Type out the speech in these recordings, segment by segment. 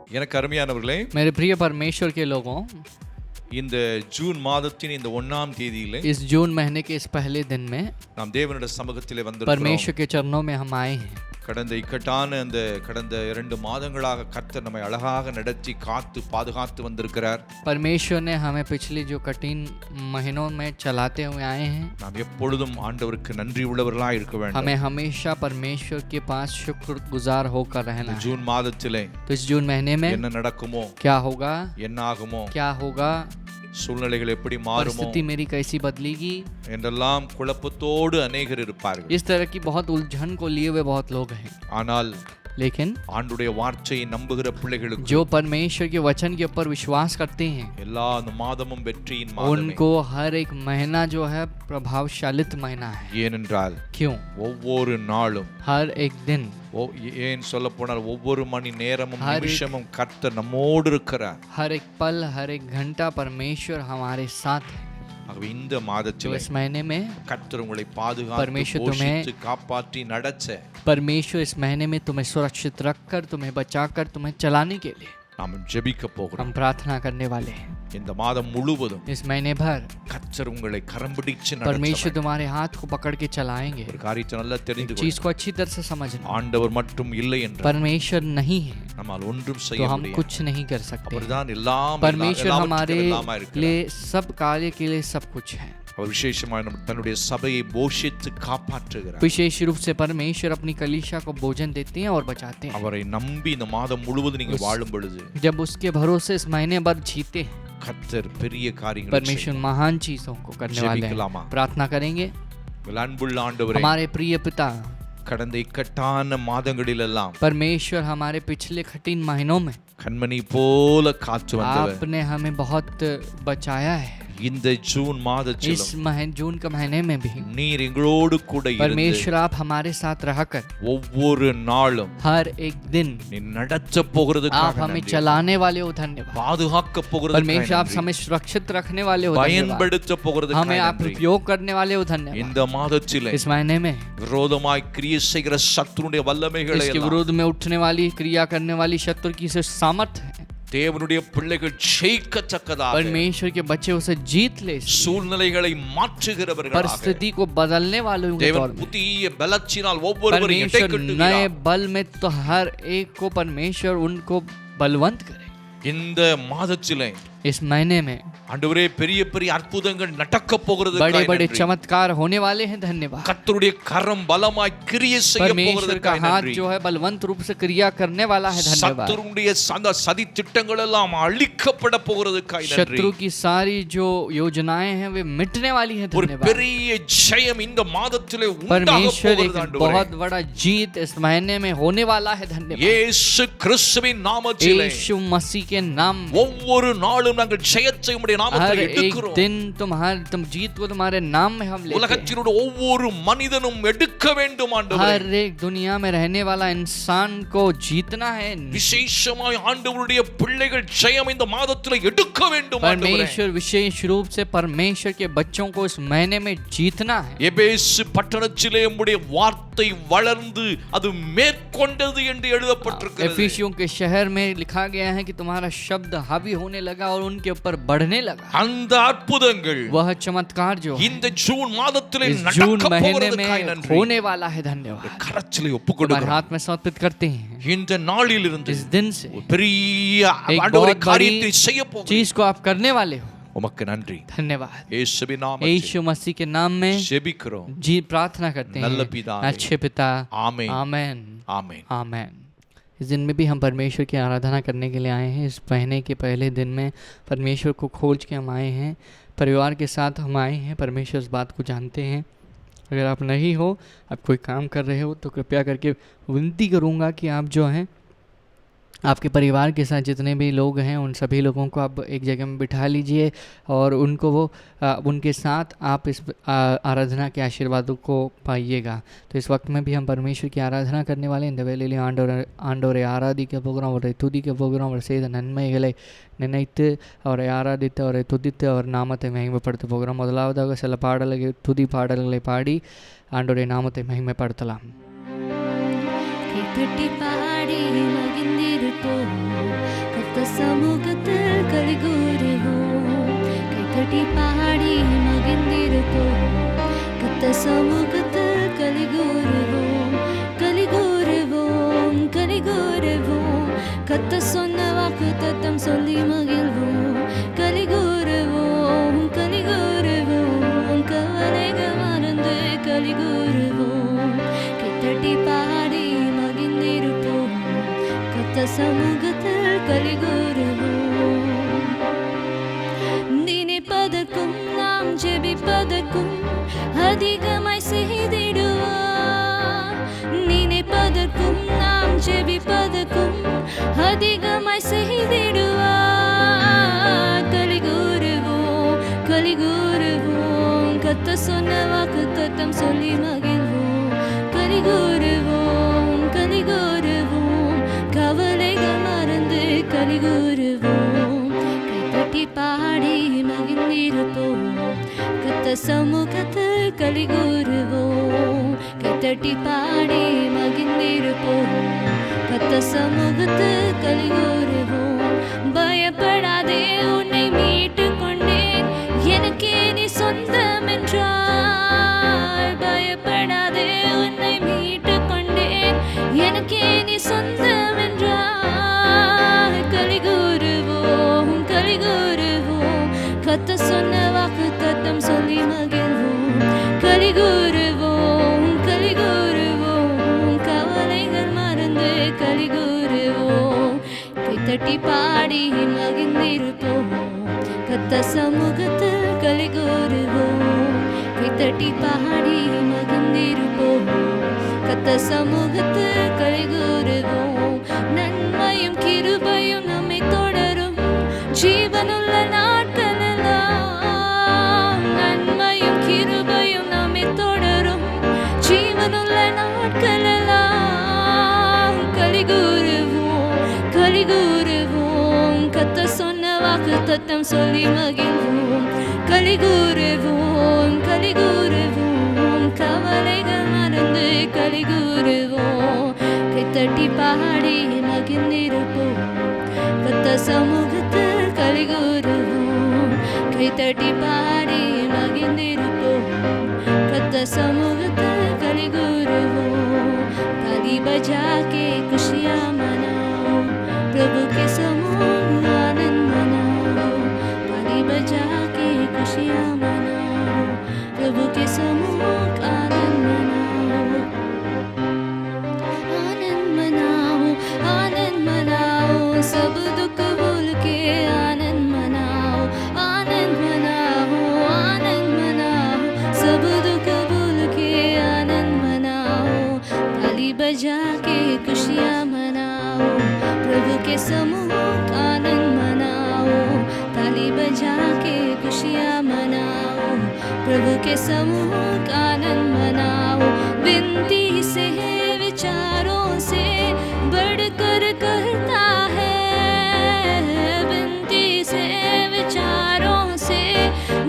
எனக்கு அருமையானவர்களே, मेरे प्रिय परमेश्वर के लोगों, இந்த ஜூன் மாதத்தின் இந்த 1ஆம் தேதியிலே इस जून महीने के इस पहले दिन में நாம் தேவனுடைய சமூகத்திலே வந்திருக்கிறோம். परमेश्वर के चरणों में हम आए हैं. கடந்த இக்கட்டான அந்த கடந்த 2 மாதங்களாக கர்த்தர் நம்மை அழகாக நடத்தி காத்து பாதுகாத்து வந்திருக்கிறார். परमेश्वर ने हमें पिछले जो कठिन महीनों में चलाते हुए आए हैं. நாம் எப்பொழுதும் ஆண்டவருக்கு நன்றி உள்ளவர்களாய் இருக்க வேண்டும். हमें हमेशा परमेश्वर के पास शुक्रगुजार होकर रहना है. ஜூன் மாதத்திலே तो इस जून महीने में என்ன நடக்குமோ, क्या होगा, என்ன ஆகுமோ, क्या होगा, சூழ்நிலைகள் எப்படி மாறுமோ परिस्थिति मेरी कैसी बदलेगी, என்றெல்லாம் குழப்பத்தோடு अनेகர் இருப்பார்கள். इस तरह की बहुत उलझन को लिए हुए बहुत लोग हैं. ஆனால் लेकिन ஆண்டுடைய வார்த்தையை நம்புகிற பிள்ளைகளுக்கு जो परमेश्वर के वचन के ऊपर विश्वास करते हैं, எல்லா மாதமும் வெற்றியின் மாதமே. उनको हर एक महीना जो है प्रभावशालित महीना है. ஏனென்றால் क्यों? ஒவ்வொரு நாளும் हर एक दिन, ஏன் சொல்ல போனால் ஒவ்வொரு மணி நேரமும் हर एक- நிமிஷமும் கர்த்தர் நம்மோடு இருக்கிறார். हर एक पल, हर एक घंटा परमेश्वर हमारे साथ है. ஆகவே இந்த तो மாதத்தில் इस महीने में கர்த்தர் உங்களை பாதுகாத்து परमेश्वर போஷித்து காப்பாற்றி நடச்ச परमेश्वर इस महीने में तुम्हें सुरक्षित रखकर, तुम्हें बचाकर, तुम्हें चलाने के लिए நாம் ஜெபிக்க போகிறோம். हम प्रार्थना करने वाले हैं. இந்த மாதம் முழுவதும் इस महीने भर கர்த்தர் உங்களை கரம் பிடிச்சு परमेश्वर நடத்த तुम्हारे हाथ को पकड़ के चलाएंगे. ஒரு காரியத்தை நல்லா தெரிந்து चीज को अच्छी तरह से समझना, ஆண்டவர் மட்டும் இல்லை என்று परमेश्वर नहीं है நம்மால் ஒன்றும் तो செய்ய हम முடியாது. कुछ नहीं कर सकते. அவர்தான் எல்லாம் परमेश्वर हमारे இருக்கிறார். लिए सब कार्य के लिए सब कुछ है. அவர் விசேஷமாக தன்னுடைய சபையை போஷித்து காப்பாற்றுகிறார். विशेष रूप से परमेश्वर अपनी कलीसिया को भोजन देते हैं और बचाते हैं. அவரை நம்பி இந்த மாதம் முழுவதும் நீங்க வாழும் பொழுது जब उसके भरोसे इस महीने भर जीते हैं, கர்த்தர் பெரிய காரியங்களை परमेश्वर महान चीजों को करने वाले ஜெபிக்கலாமா? हैं. प्रार्थना करेंगे. செய்வார். அன்புள்ள ஆண்டவரே, हमारे प्रिय पिता, கடந்த இக்கட்டான மாதங்களிலெல்லாம் परमेश्वर हमारे पिछले कठिन महीनों में கண்மணி போல காத்து வந்தவர் आपने हमें बहुत बचाया है. இந்த ஜூன் इस மாதத்திலும் जून के महीने में भी நீர் எங்களோடு கூட இருந்து परमेश्वर आप हमारे साथ रहकर ஒவ்வொரு நாளும் हर एक दिन நீ நடத்த போகிறதுக்காக आप हमें நன்றி. चलाने वाले हो, धन्यवाद. பாதுகாக்க परमेश्वर போகிறதுக்காக आप हमें सुरक्षित रखने वाले हो, धन्यवाद. பயன்படுத்த हमें போகிறதுக்காக आप நன்றி. उपयोग करने वाले हो, धन्यवाद. இந்த மாதத்திலே इस महीने में விரோதமாய் கிரியை செய்கிற சத்துருடைய வல்லமைகளை इसके எல்லாம் विरोध में उठने वाली, क्रिया करने वाली शत्रु की जो सामर्थ है, தேவனுடைய பிள்ளைகள் ஜெயிக்கத்தக்கதாக परमेश्वर के बच्चे उसे जीत ले. சூழ்நிலைகளை மாற்றுகிறவர்களாக परिस्थिति को बदलने वालों के तौर தேவன் में புதிய பலத்தினால் ஒவ்வொருவரையும் परमेश्वर नए இடைக்கட்டுகிறார். बल में तो हर एक को परमेश्वर उनको बलवंत करे. இந்த மாதத்திலே इस महीने में ஆண்டவரே பெரிய பெரிய அற்புதங்கள் நடக்க போகிறது. बड़े बड़े चमत्कार होने वाले हैं, धन्यवाद. கர்த்தருடைய கரம் பலமாய் கிரியை செய்ய परमेश्वर का போகிறதுக்காக हाथ நன்றி. जो है बलवंत रूप से क्रिया करने वाला है, धन्यवाद. சத்துருடைய சதி திட்டங்கள் எல்லாம் அழிக்கப்பட போகிறதுக்காக நன்றி. शत्रु की सारी जो योजनाएं हैं वे मिटने वाली हैं, ஒரு धन्यवाद. பெரிய ஜெயம் இந்த மாதத்திலே உண்டாக परमेश्वर एक போகிறது ஆண்டவரே. बहुत बड़ा जीत इस महीने में होने वाला है, धन्यवाद. இயேசு கிறிஸ்துவின் நாமத்திலே यीशु मसीह के नाम में ஒவ்வொரு நாளும் நாங்கள் ஜெயத்தை உம்முடைய हर நாமத்திலே एक எடுக்கிறோம். दिन तुम जीत को तुम्हारे नाम में हम लेते हैं. உலகத்தினுடைய ஒவ்வொரு மனிதனும் எடுக்க வேண்டும் ஆண்டவரே. हर एक दुनिया में रहने वाला इंसान को जीतना है. விசேஷமாய் ஆண்டவருடைய பிள்ளைகள் ஜெயம் இந்த மாதத்திலே எடுக்க வேண்டும் ஆண்டவரே. परमेश्वर विशेष रूप से परमेश्वर के बच्चों को इस महीने में जीतना है. எபேசு பட்டணத்திலே உம்முடைய வார்த்தை வளர்ந்து அது மேற்கொண்டது என்று எழுதப்பட்டிருக்கிறது. एफिसियों के शहर में लिखा गया है कि तुम्हारा शब्द हावी होने लगा और उनके ऊपर बढ़ने लगा. அந்த அற்புதங்கள் वह चमत्कार जो இந்த ஜூன் மாதத்திலே इस जून நடக்க महीने போகிறதுக்காக में நன்றி. होने वाला है, धन्यवाद. கரத்திலே हमारे ஒப்புக்கொடுக்கிறோம். हाथ में समर्पित करते हैं. இந்த நாளிலிருந்து इस दिन से பெரிய एक ஆண்டவரே बहुत காரியத்தை बड़ी செய்ய போகிறீர். चीज को आप करने वाले हो, உமக்கு நன்றி. धन्यवाद. இயேசுவின் நாமத்தில் यीशु मसीह के नाम में ஜெபிக்கிறோம். जी प्रार्थना करते नल्ल हैं, पितावे। अच्छे पिता. आमीन। आमेन. आमीन. आमेन. इस दिन में भी हम परमेश्वर की आराधना करने के लिए आए हैं. इस महीने के पहले दिन में परमेश्वर को खोज के हम आए हैं. परिवार के साथ हम आए हैं. परमेश्वर इस बात को जानते हैं. अगर आप नहीं हो, आप कोई काम कर रहे हो, तो कृपया करके विनती करूँगा कि आप जो हैं आपके परिवार के साथ जितने भी लोग हैं उन सभी लोगों को आप एक जगह में बिठा लीजिए और उनको उनके साथ आप इस आराधना के आशीर्वादों को पाइएगा. तो इस वक्त में भी हम परमेश्वर की आराधना करने वाले இந்த வேளையிலே ஆண்டவரை ஆராதிக்க போகிறோம். அவரை துதிக்க போகிறோம். அவர் செய்த நன்மைகளை நினைத்து அவரை ஆராதித்து அவரை துதித்து அவர் நாமத்தை மகிமைப்படுத்த போகிறோம். முதலாவதாக சில துதி பாடல்களை பாடி ஆண்டவருடைய நாமத்தை மகிமைப்படுத்தலாம். கைத்தட்டி பாடி மகிழ்ந்திருப்போம், கர்த்த சமூகத்தில் கலிகூறுவோம். கைத்தட்டி பாடி மகிழ்ந்திருப்போம், கர்த்த சமூகத்தில் கலிகூறுவோம். கலிகூறுவோம், கலிகூறுவோம், கர்த்த சொன்ன வாக்கு தத்தம் சொல்லி மகிழ்வோம். கலிகூறுவோம், கலிகூறுவோம், கவலைகள் மறந்து கலிகூறுவோம். கைத்தட்டி பாடி மகிழ்ந்திருப்போம், கர்த்த சமூகத்தில் கலிகூறுவோம். நினைப்பதற்கும் நாம் ஜெபிப்பதற்கும் அதிகமாய் செய்திடுவார். நினைப்பதற்கும் நாம் ஜெபிப்பதற்கும் அதிகமாய் செய்திடுவார். கலிகூறுவோம், கலிகூறுவோம், கர்த்த சொன்ன வாக்கு தத்தம் சொல்லி மகிழ்வோம். கலிகூறுவோம், கலிகூறுவோம், கவலைகள் மறந்து கலிகூறுவோம். கைத்தட்டி பாடி மகிழ்ந்திருப்போம், கர்த்த சமூகத்தில் கலிகூறுவோம். கைத்தட்டி பாடி மகிழ்ந்திருப்போம், கர்த்த சமூகத்தில் கலிகூறுவோம். பயப்படாதே, உன்னை மீட்டு கொண்டேன், எனக்கே நீ சொந்தம் என்றார். பயப்படாதே, உன்னை மீட்டு கொண்டேன், எனக்கே நீ சொந்தம் என்றார். கலிகூறுவோம், கலிகூறுவோம், கர்த்த சொன்ன வாக்கு தத்தம் சொல்லி மகிழ்வோம். கலிகூறுவோம், கலிகூறுவோம், கவலைகள் மறந்து கலிகூறுவோம். கைத்தட்டி பாடி மகிழ்ந்திருப்போம், கர்த்த சமூகத்தில் கலிகூறுவோம். கைத்தட்டி பாடி மகிழ்ந்திருப்போம், கர்த்த சமூகத்தில் கலிகூறுவோம். நன்மையும் கிருபையும் நம்மை தொடரும் ஜீவனுள்ள நாட்களெல்லாம். நன்மையும் கிருபையும் நம்மை தொடரும் ஜீவனுள்ள நாட்களெல்லாம். கலிகூறுவோம், கலிகூறுவோம், கர்த்த சொன்ன வாக்கு தத்தம் சொல்லி மகிழ்வோம். கலிகூறுவோம், கலிகூறுவோம், கவலைகள் மறந்து கலிகூறுவோம். கைத்தட்டி பாடி மகிழ்ந்திருப்போம், கர்த்த சமூகத்தில் கலிகூறுவோம். கைத்தட்டி பாடி மகிழ்ந்திருப்போம், कत समूहत कली गुरुवो ताली बजा के खुशियाँ मनाओ प्रभु के समूह आनंद मनाओ ताली बजा के खुशियाँ मनाओ प्रभु के समूह आनंद मनाओ आनंद मनाओ सब दुख भूल के आनंद मनाओ सब दुख भूल के आनंद मनाओ ताली बजा के खुशियाँ मनाओ प्रभु के समूह आनंद मनाओ ताली बजा के खुशियाँ मनाओ प्रभु के समूह आनंद मनाओ विनती से विचारों से बढ़कर करता है विनती से विचारों से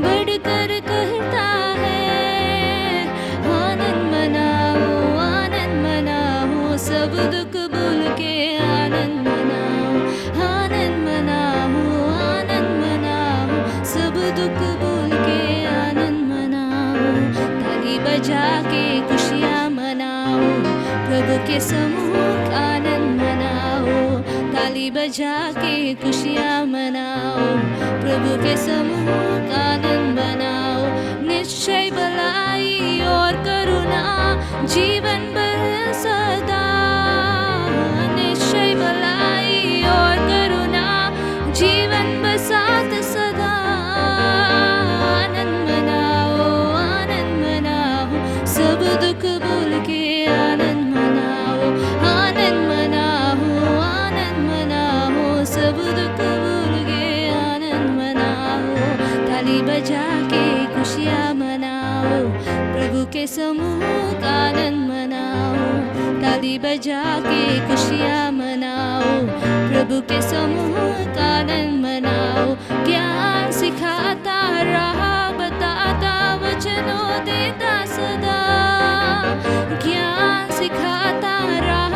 बढ़कर करता है आनंद मनाओ सब दुख भूल के आनंद मनाओ सब दुख भूल के आनंद मनाओ ताली बजा के खुशियाँ मनाओ प्रभु के समूह आनंद मनाओ ताली बजा के खुशियाँ मनाओ प्रभु के समूह आनंद मनाओ निश्चय भलाई और करुणा जीवन भर सदा निश्चय भलाई और करुणा जीवन भर साथ सदा आनंद मनाओ सब दुख भूल के आनंद मनाओ सब दुख भूल के आनंद मनाओ ताली बजा के खुशियाँ मनाओ प्रभु के समूह आनंद मनाओ ताली बजा के खुशियाँ मनाओ प्रभु के समूह आनंद मनाओ ज्ञान सिखाता राह बताता वचनों देता सदा ज्ञान सिखाता राह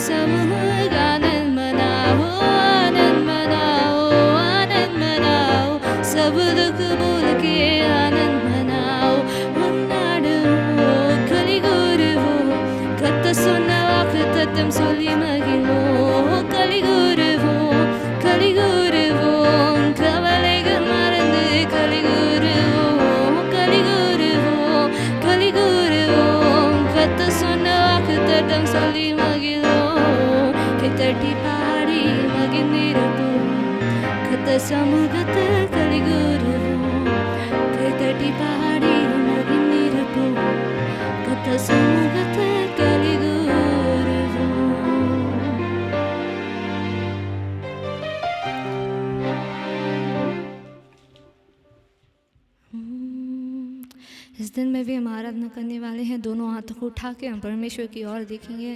समूह आनंद मनाओ, आनंद मनाओ, आनंद मनाओ, सब दुख भूल के आनंद मनाओ. உன்னாடுவோ கலிகூறுவோ கத்த சொன்ன வாக்கு தத்தம் சொல்லி மகிழ்வோம். கலிகூறுவோம் கலிகூறுவோம் கவலைகள் மறந்து கலிகூறுவோம். கலிகூறுவோம் கலிகூறுவோம் கத்த சொன்ன வாக்கு தத்தம் சொல்லி மகிழ்வோம். கைத்தட்டி பாடி மகிழ்ந்திருப்போம். கத்த சமூகத்தில் கலிகூறுவோம். கைத்தட்டி பாடி மகிழ்ந்திருப்போம். கத்த சமூகத்தில் கலிகூறுவோம். इस दिन में भी हम आराधना करने वाले हैं. दोनों हाथों को उठा के हम परमेश्वर की ओर देखेंगे.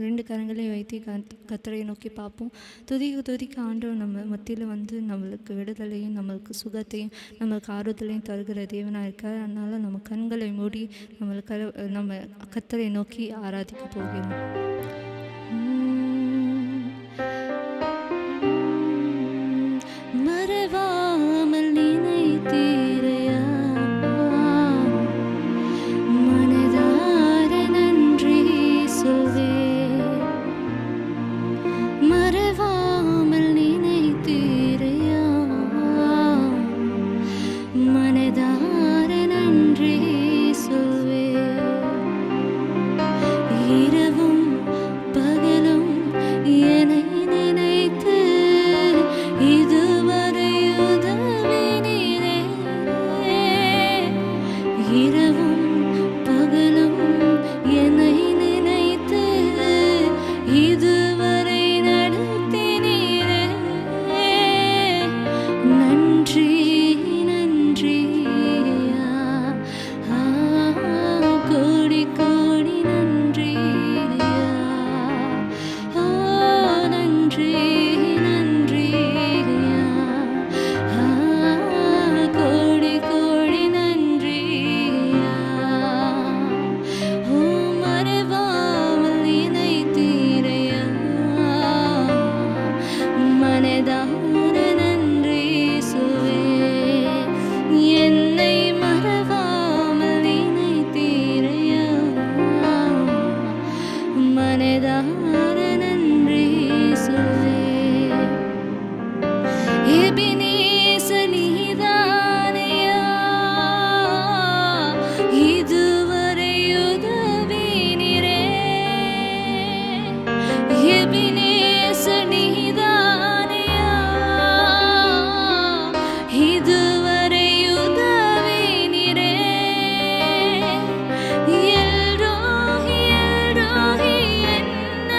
ரெண்டு கரங்களை வைத்து கர்த்தரை நோக்கி பார்ப்போம். துதிக்க ஆண்டவர் நம்ம மத்தியில் வந்து நம்மளுக்கு விடுதலையும் நம்மளுக்கு சுகத்தையும் நம்மளுக்கு ஆறுதலையும் தருகிற தேவனாக இருக்கார். அதனால் நம்ம கண்களை மூடி நம்ம கர்த்தரை நோக்கி ஆராதிக்க போகிறோம். மறவாமல் நினைத்தீரையா, மனதார நன்றி சொல்வேன். மறவாமல் நினைத்தீரையா, மனதார நன்றி சொல்வேன். இரவும் பகலும் என்னை நினைத்து இதுவரை உதவினீரே. இரவும் பகலும் என்னை நினைத்து இதுவரை நடத்தினீரே. நன்றி நன்றி கோடி கோடி நன்றி. நன்றி நன்றி கோடி கோடி நன்றி. மறவாமல் நினைத்தீரையா, மனதார நன்றி சொல்வேன். என்னை மறவாமல் நினைத்தீரையா, மனதார நன்றி சொல்வேன். எபினேசர் நீதானையா, இதுவரை உதவினீரே. எபினேசர் நீதானையா, இதுவரை உதவினீரே. எல்ரோஹி எல்ரோஹி என்ன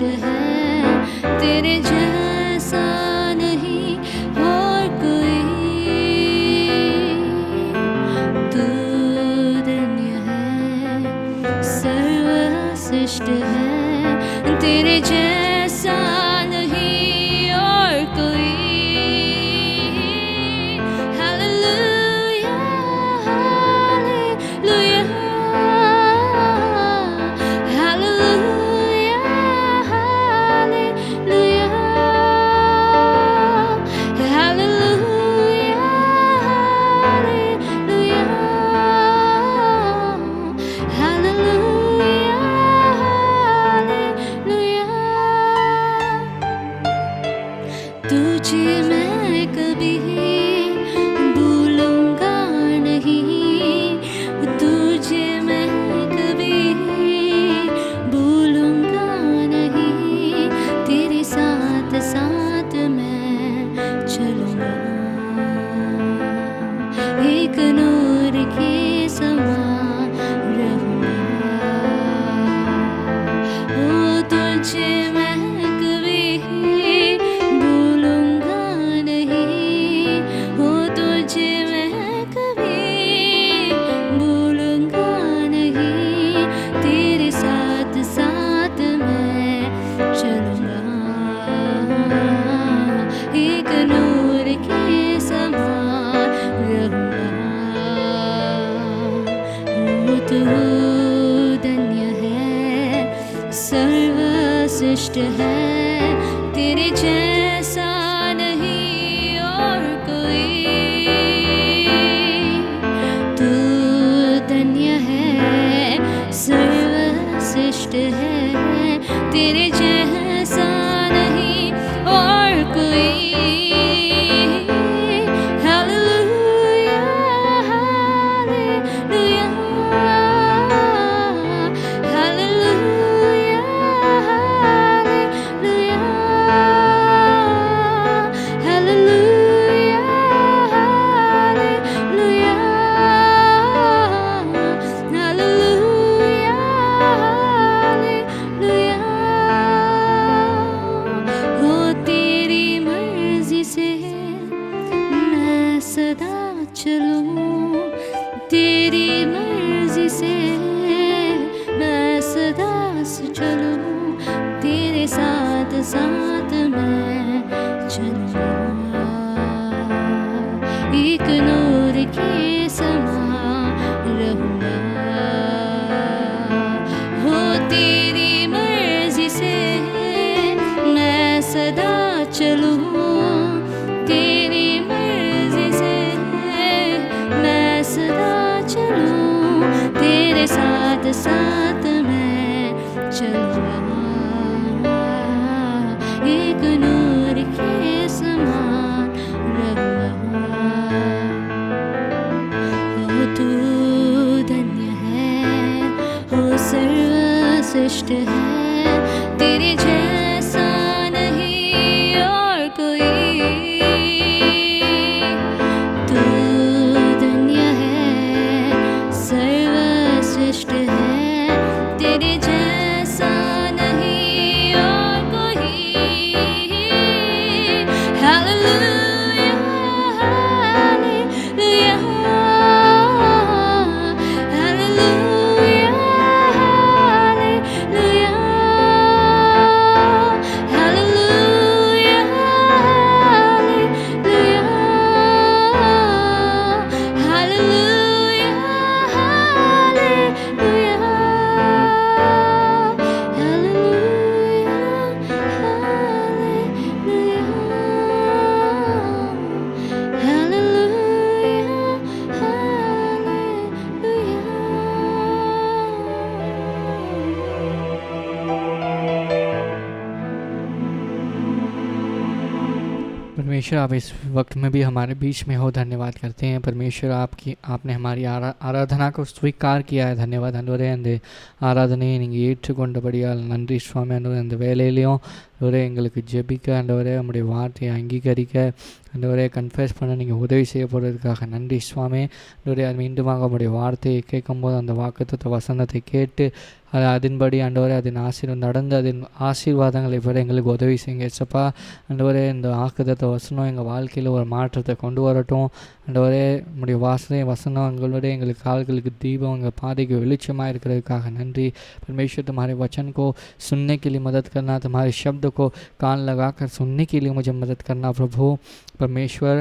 श्रेष्ठ है, तेरे जैसा नहीं और कोई। तू धन्य है, सर्वश्रेष्ठ है, तेरे जैसा नहीं और कोई। Hallelujah, hallelujah, hallelujah, hallelujah, hallelujah, hallelujah, hallelujah, hallelujah. तुझे मैं कभी भूलूंगा नहीं, तुझे मैं कभी भूलूंगा नहीं, तेरे साथ साथ मैं चलूंगा, एक नूर के समान रहूंगा। ओ तुझे मैं कभी भूलूंगा नहीं, ओ तुझे मैं कभी भूलूंगा नहीं, तेरे साथ साथ मैं चलूंगा, एक नूर के समान रहूंगा। ओ तू धन्य है, सर्वश्रेष्ठ है, तेरे जैसा नहीं और कोई। तू धन्य है, सर्वश्रेष्ठ है, तेरे जैसा नहीं और कोई। Hallelujah, hallelujah, hallelujah, hallelujah, hallelujah, hallelujah, hallelujah, hallelujah. हो तेरी मर्जी से मैं सदा चलूं, तेरी मर्जी से मैं सदा चलूं, तेरे साथ साथ मैं चलूंगा, एक नूर के समान रहूंगा। हो तेरी मर्जी से मैं सदा चलूं, तेरी मर्जी से मैं सदा चलूं, तेरे साथ साथ मैं चलूंगा, एक नूर के समान रहूंगा। हो तू धन्य है, हो सर्वश्रेष्ठ है, तेरे जैसा नहीं और कोई। तू धन्य है, सर्वश्रेष्ठ है, तेरे जैसा नहीं और कोई। Hallelujah, hallelujah, hallelujah, hallelujah, hallelujah, hallelujah, hallelujah, परमेश्वर आप इस वक्त में भी हमारे बीच में हो, धन्यवाद करते हैं परमेश्वर आपने हमारी आराधना को स्वीकार किया है। धन्यवाद आराधने निंगे ஏற்றுக்கொண்டபடியால் நன்றி சுவாமி. அந்த வேலையிலையும் ஆண்டவரே எங்களுக்கு ஜெபிக்க ஆண்டவரே உம்முடைய வார்த்தையை அங்கீகரிக்க ஆண்டவரே கன்ஃபெஸ் பண்ண நீங்கள் உதவி செய்ய போகிறதுக்காக நன்றி சுவாமி. ஆண்டவரே அது மீண்டுமாக உம்முடைய வார்த்தையை கேட்கும்போது அந்த வாக்குத்தத்த வசனத்தை கேட்டு அதன்படி ஆண்டவரே அதன் நடந்து அதன் ஆசீர்வாதங்களை பெற எங்களுக்கு உதவி செய்யுங்க ஏசப்பா. ஆண்டவரே இந்த வாக்குத்தத்த வசனம் எங்கள் வாழ்க்கையில் ஒரு மாற்றத்தை கொண்டு வரட்டும் ஆண்டவரே. உம்முடைய வசனம் எங்களுடைய எங்களுக்கு கால்களுக்கு தீபம், எங்கள் பாதைக்கு வெளிச்சமாக இருக்கிறதுக்காக नंदी। परमेश्वर तुम्हारे वचन को सुनने के लिए मदद करना, तुम्हारे शब्द को कान लगाकर सुनने के लिए मुझे मदद करना प्रभु परमेश्वर।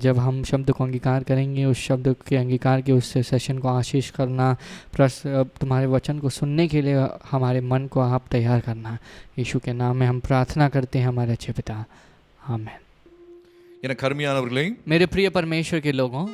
जब हम शब्द को अंगीकार करेंगे, उस शब्द के अंगीकार के उस सेशन को आशीष करना, प्लस तुम्हारे वचन को सुनने के लिए हमारे मन को आप तैयार करना। यीशु के नाम में हम प्रार्थना करते हैं हमारे अच्छे पिता, आमीन। मेरे प्रिय परमेश्वर के लोगों,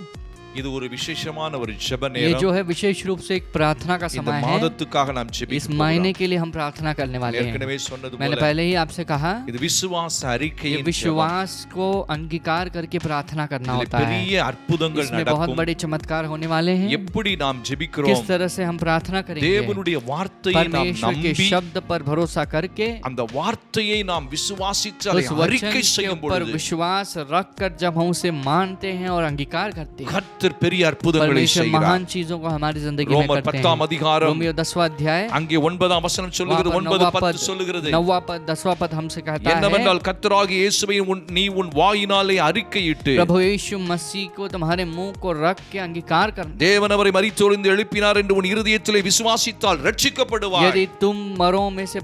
இது ஒரு விசேஷமான ஒரு ஜெப ये நேரம்। जो है विशेष रूप से एक प्रार्थना का இந்த समय है। மாதத்துக்காக நாம் इस ஜெபிக்க महीने के लिए हम प्रार्थना करने वाले हैं। ஏற்கனவே சொன்னது मैंने போல पहले ही आपसे कहा, இது விசுவாச ये அறிக்கையின் ஜெபம்। विश्वास को अंगीकार करके प्रार्थना करना இதில் होता है। பெரிய அற்புதங்கள் इसमें बहुत நடக்கும்। बड़े चमत्कार होने वाले हैं। எப்படி நாம் किस ஜெபிக்கிறோம், तरह से हम प्रार्थना करेंगे, தேவனுடைய வார்த்தையை நாம் परमेश्वर के நம்பி शब्द पर भरोसा करके அந்த வார்த்தையை நாம் விசுவாசித்து அதை उस वचन அறிக்கை के செய்யும் ऊपर பொழுது विश्वास रखकर जब हम उसे मानते हैं और अंगीकार करते हैं, கர்த்தர் பெரிய அற்புதங்களை परमेश्वर செய்கிறார்। महान चीजों को हमारी जिंदगी में ரோமர் करते 10ஆம் हैं। அதிகாரம் रोमियो 10वां अध्याय அங்கே 9ஆம் வசனம் சொல்லுகிறது, 9:10 சொல்லுகிறது, 9वां पद 10वां पद हमसे कहता है, என்னவென்றால் கர்த்தராகிய இயேசுவை நீ உன் வாயினாலே அறிக்கையிட்டு प्रभु यीशु मसीह को तुम्हारे मुंह को रख के अंगीकार करना। தேவன் அவரை மரித்தோரிலிருந்து எழுப்பினார் என்று உன் இருதயத்திலே விசுவாசித்தால் ரட்சிக்கப்படுவாய்। यदि तुम मरों में से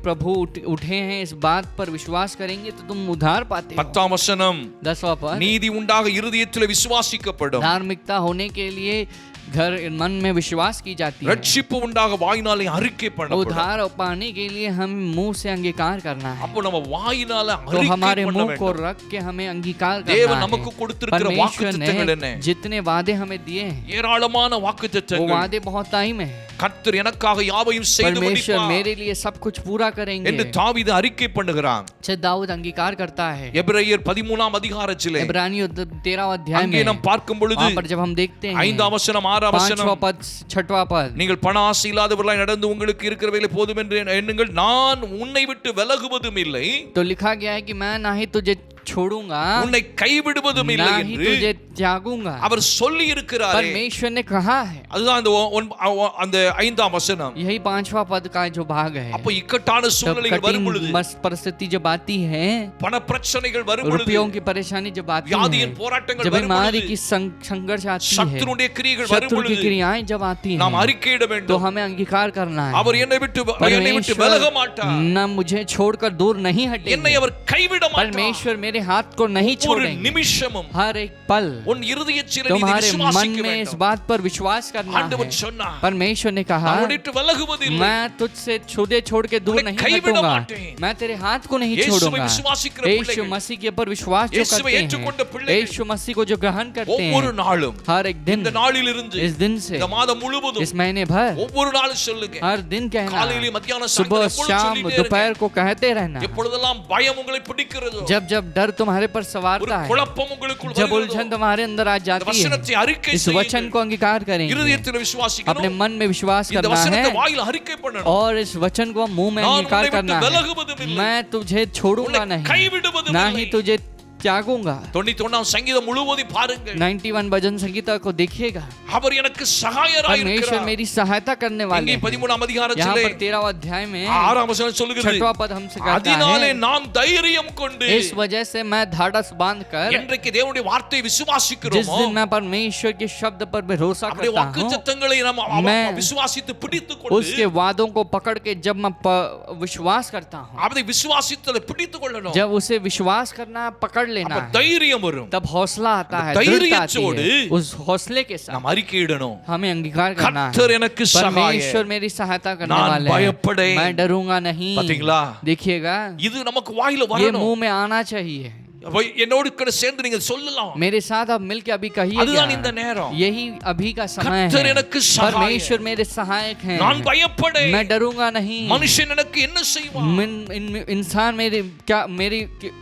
प्रभु उठे हैं, इस बात पर विश्वास करेंगे तो तुम उद्धार पाते हो। 10ஆம் वசனம், 10वां पद, நீதி உண்டாக இருதயத்திலே விசுவாசிக்கப்படும், धार्मिकता होने के लिए घर मन में विश्वास की जाती है, ரட்சிப்பு உண்டாக வாயினாலே அறிக்கை பண்ணப்படும்। उद्धार पाने के लिए हम मुंह से अंगीकार करना है। அப்போ நம்ம வாயினால तो அறிக்கை हमारे பண்ண मुंह को வேண்டும்। रख के हमें अंगीकार தேவன் करना நமக்கு है। கொடுத்திருக்கிற परमेश्वर வாக்குத்தத்தங்கள் என்ன? ने जितने वादे हमें दिए हैं, ஏராளமான वो வாக்குத்தத்தங்கள்। वादे बहुत टाइम है। கர்த்தர் எனக்காக யாவையும் செய்து परमेश्वर முடிப்பார் मेरे लिए सब कुछ पूरा என்று करेंगे, தாவீது அறிக்கை பண்ணுகிறான்। दाऊद अंगीकार करता है। எபிரேயர் 13ஆம் அதிகாரத்திலே इब्रानियों 13वां अध्याय அங்கே में நாம் பார்க்கும் பொழுது वहां पर जब हम देखते हैं 5ஆம் வசனம் 6ஆம் 5वां வசனம், पद 6वां पद, நீங்கள் பண ஆசை இல்லாதவர்களாய் நடந்து உங்களுக்கு இருக்கிறவைகளை போதும் என்று எண்ணுங்கள், நான் உன்னை விட்டு விலகுவதும் இல்லை, तो लिखा गया है कि मैं ना ही तुझे छोड़ूंगा, உன்னை கைவிடுவதும் ना இல்லை ही என்று तुझे त्यागूंगा। அவர் சொல்லி இருக்கிறார்। परमेश्वर ने कहा है। அதுதான் அந்த 5ஆம் வசனம்। यही 5वां पद का जो भाग है। அப்ப இக்கட்டான जब சூழ்நிலைகள் வரும் பொழுது, कठिन परिस्थिति जब आती है, பண பிரச்சனைகள் வரும் பொழுது, रुपयों की परेशानी जब आती है, வியாதியின் போராட்டங்கள் जब வரும் बीमारी பொழுது, की संघर्ष आती है, சத்துருடைய கிரியைகள் வரும் शत्रु की பொழுது क्रियाएं जब आती நாம் हैं, அறிக்கையிட तो வேண்டும்। हमें अंगीकार करना है। அவர் என்னை விட்டு விலக மாட்டார், न मुझे छोड़कर दूर नहीं என்னை हटेंगे। அவர் கைவிட மாட்டார்। परमेश्वर मेरे हाथ को नहीं ஒரு छोड़ेंगे। நிமிஷமும் हर एक पल உன் இருதயத்திலே நீ तुम्हारे मन விசுவாசிக்க में इस வேண்டும்। बात पर विश्वास करना ஆண்டவர் है। சொன்னார், परमेश्वर ने कहा, நான் உன்னை விட்டு விலகுவதில்லை, मैं तुझसे छुदे छोड़ के दूर उन्हें नहीं கைவிட हटूंगा, माटें। मैं तेरे हाथ को नहीं यीशुவை छोड़ूंगा। விசுவாசிக்கிற यीशु பிள்ளைகள், मसीह के ऊपर विश्वास जो இயேசுவை करते ஏற்றுக்கொண்ட हैं, பிள்ளைகள், यीशु मसीह को जो ग्रहण करते ஒவ்வொரு हैं, நாளும் हर एक दिन, இந்த நாளிலிருந்து इस दिन से, இந்த மாதம் முழுவதும் इस महीने भर, ஒவ்வொரு நாளும் சொல்லுங்க, हर दिन कहना, காலையிலே மத்தியான सुबह சாயங்காலம் शाम சொல்லிட்டே दोपहर இருங்க। को कहते रहना। எப்பொழுதெல்லாம் பயம் உங்களை பிடிக்கிறதோ, जब जब डर तुम्हारे पर ஒரு सवारता है, குழப்பம் உங்களுக்குள் जब வருகிறதோ, उलझन तुम्हारे अंदर आ இந்த जाती है, வசனத்தை அறிக்கை इस वचन செய்யுங்கள்। को अंगीकार करेंगे, இருதயத்தில் अपने விசுவாசிக்கணும், मन में विश्वास இந்த करना வசனத்தை है, வாயில அறிக்கை பண்ணணும்। और इस वचन को मुंह में நான் अंगीकार உன்னை விட்டு करना है, விலகுவதும் இல்லை, मैं तुझे छोड़ूंगा உன்னை नहीं, கைவிடுவதும் ना இல்லை। ही तुझे त्यागूंगा। 91ஆம் சங்கீதம் முழுவதும் பாருங்கள், 91 भजन संगीता को देखिएगा, அவர் எனக்கு சகாயராய் परमेश्वर இருக்கிறார்। मेरी सहायता करने वाले இங்கே हैं। 13ஆம் यहाँ அதிகாரத்திலே पर 13वां अध्याय में 6ஆம் வசனம் சொல்லுகிறது, 6वां पद हमसे कहता அதனாலே है, நாம் தைரியம் கொண்டு इस वजह से मैं धाड़स बांधकर, என்றைக்கு தேவனுடைய வார்த்தையை जिस விசுவாசிக்கிறோமோ, दिन मैं परमेश्वर के शब्द पर भरोसा அப்படியே करता हूँ, வாக்குத்தத்தங்களை நாம் मैं விசுவாசித்து பிடித்துக்கொண்டு, उसके वादों को पकड़ के जब मैं विश्वास करता हूँ, அதை விசுவாசித்ததை பிடித்துக்கொள்ளணும், जब उसे विश्वास करना पकड़ लेना அப்ப है, தைரியம் வரும், तब हौसला आता है, அந்த दृढ़ता आती தைரியத்தோடு है। उस हौसले के साथ நாம் அறிக்கையிடணும், हमें अंगीकार करना है, கர்த்தர் எனக்கு परमेश्वर சகாயர், मेरी सहायता करने நான் वाले हैं, பயப்படேன்। मैं डरूंगा नहीं। பாத்தீங்களா? देखिएगा, இது நமக்கு வாயில ये வரணும்। मुंह में आना चाहिए। என்னோடு கூட சேர்ந்து நீங்க சொல்லலாம். मेरे साथ आप मिलके अभी कहिए அதுதான் இந்த நேரம். यही अभी का समय கர்த்தர் है। எனக்கு சகாயம். परमेश्वर मेरे सहायक हैं। நான் பயப்படேன். मैं डरूंगा नहीं। மனுஷன் எனக்கு என்ன செய்வான்? इंसान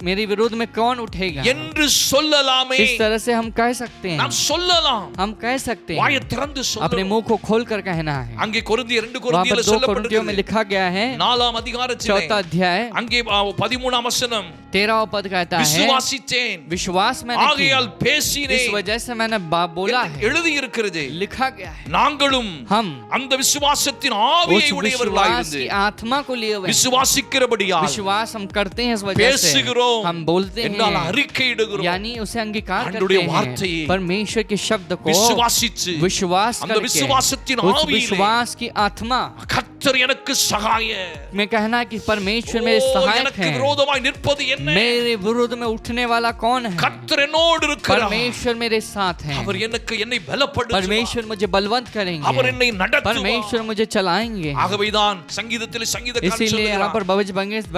मेरे विरोध में कौन उठेगा என்று சொல்லலாமே. इस तरह से हम कह सकते हैं। நாம் சொல்லலாம். हम कह सकते हैं। வாயை திறந்து சொல்லலாம். अपने मुंह को खोलकर कहना है। அங்கே கொரிந்தியர் 2 वहाँ पर கொரிந்தியர்ல 2 कोरिन्थियों में சொல்லப்பட்டிருக்கிறது. लिखा गया है 4ஆம் அதிகாரத்திலே 4 अध्याय அங்கே 13ஆம் வசனம் 13वां पद कहता है விசுவாசித்தேன் विश्वास मैंने ஆகையால் किया, பேசினேன். इस वजह से मैंने बोला है। எழுதி இருக்கிறது. लिखा गया है நாங்களும் हम அந்த விசுவாசத்தின் उस ஆவியை विश्वास உடையவர்களாயிருந்து की आत्मा को लिए हुए हैं। விசுவாசிக்கிறபடியால் विश्वास हम करते हैं, इस वजह से பேசுகிறோம். हम बोलते என்னால் हैं, அறிக்கையிடுகிறோம். यानी उसे अंगीकार करते ஆண்டவருடைய हैं। வார்த்தையை परमेश्वर के शब्द को விசுவாசித்து विश्वास அந்த करके விசுவாசத்தின் उस ஆவியிலே विश्वास की आत्मा கர்த்தர் எனக்கு சகாய. में कहना कि परमेश्वर मेरे सहायक எனக்கு हैं। விரோதமாய் நிற்பது என்ன? मेरे विरोध में उठने वाला कौन है? கர்த்தர் என்னோடு இருக்கிறார். परमेश्वर मेरे साथ हैं। அவர் என்னை பலப்படுத்துவார். परमेश्वर मुझे बलवंत करेंगे। அவர் என்னை நடத்துவார். परमेश्वर मुझे चलाएंगे। ஆகவேதான் சங்கீதத்திலே சங்கீதக்காரன் इसीलिए यहाँ சொல்கிறார், पर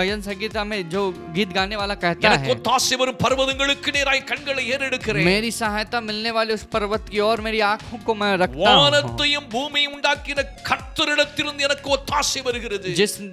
भजन संगीता में जो गीत गाने वाला कहता எனக்கு है, ஒத்தாசை வரும் பர்வதங்களுக்கு நேராய் கண்களை ஏறெடுக்கிறேன். मेरी सहायता मिलने वाले उस पर्वत की ओर मेरी आंखों को मैं रखता हूँ। வானத்தையும் பூமியையும் உண்டாக்கின கர்த்தரிடத்திலிருந்து எனக்கு ஒத்தாசை வருகிறது.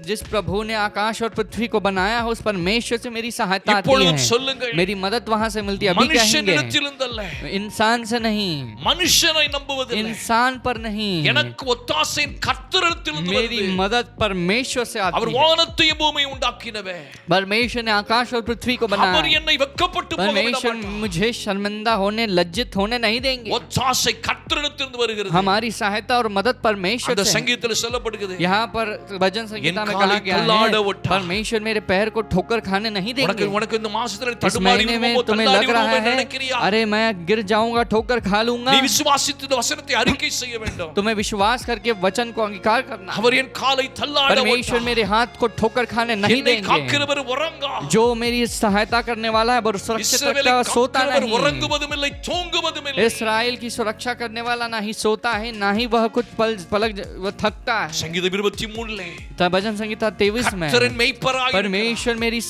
जिस प्रभु ने आकाश और पृथ्वी को बनाया है, उस परमेश्वर से मेरी सहायता आती இப்பொழுது है। சொல்லுங்கள், मेरी मदद वहां से मिलती है। अभी कहेंगे மனுஷனிடத்திலிருந்தல்ல, इंसान से नहीं, மனுஷனை நம்புவதில்லை, इंसान पर नहीं, எனக்கு ஒத்தாசை கர்த்தரிடத்திலிருந்து मेरी வருகிறது. मदद परमेश्वर से आती அவர் है। வானத்தையும் பூமியையும் உண்டாக்கினவர். परमेश्वर ने आकाश और पृथ्वी को बनाया அவர் है। என்னை வெட்கப்பட்டு போக परमेश्वर விடமாட்டார். मुझे शर्मिंदा होने, लज्जित होने नहीं देंगे। ஒத்தாசை கர்த்தரிடத்திலிருந்து வருகிறது. हमारी सहायता और मदद परमेश्वर அந்த से है। சங்கீதத்தில் சொல்லப்படுகிறது, यहाँ पर भजन संगीता में என் कहा காலை गया தள்ளாட है, விட்டார். परमेश्वर मेरे पैर को ठोकर खाने नहीं உனக்கு देंगे। உனக்கு இந்த மாசத்துல इस தடுமாறி महीने में விடுவோமோ, तुम्हें தள்ளாடி लग रहा விடுவோமோ है, நினைக்கிறியா? अरे मैं गिर जाऊंगा, ठोकर खा लूंगा। நீ விசுவாசித்து இந்த வசனத்தை அறிக்கை செய்ய வேண்டும். तुम्हें विश्वास करके वचन को अंगीकार करना। அவர் என் காலை தள்ளாட परमेश्वर விட்டார். मेरे हाथ को ठोकर खाने नहीं என்னை देंगे। காக்கிறவர் உறங்கா. जो मेरी सहायता करने वाला है वो सुरक्षित இஸ்ரவேலை रखता है, सोता காக்கிறவர் नहीं। உறங்குவதும் இல்லை, தூங்குவதும் இல்லை. इस्राएल की सुरक्षा करने वाला ना ही सोता है, ना ही वह कुछ पलक वह थकता है। சங்கீதம் 23 तब भजन संगीता 23 में, கர்த்தரின் மேய்ப்பராய் परमेश्वर मेरी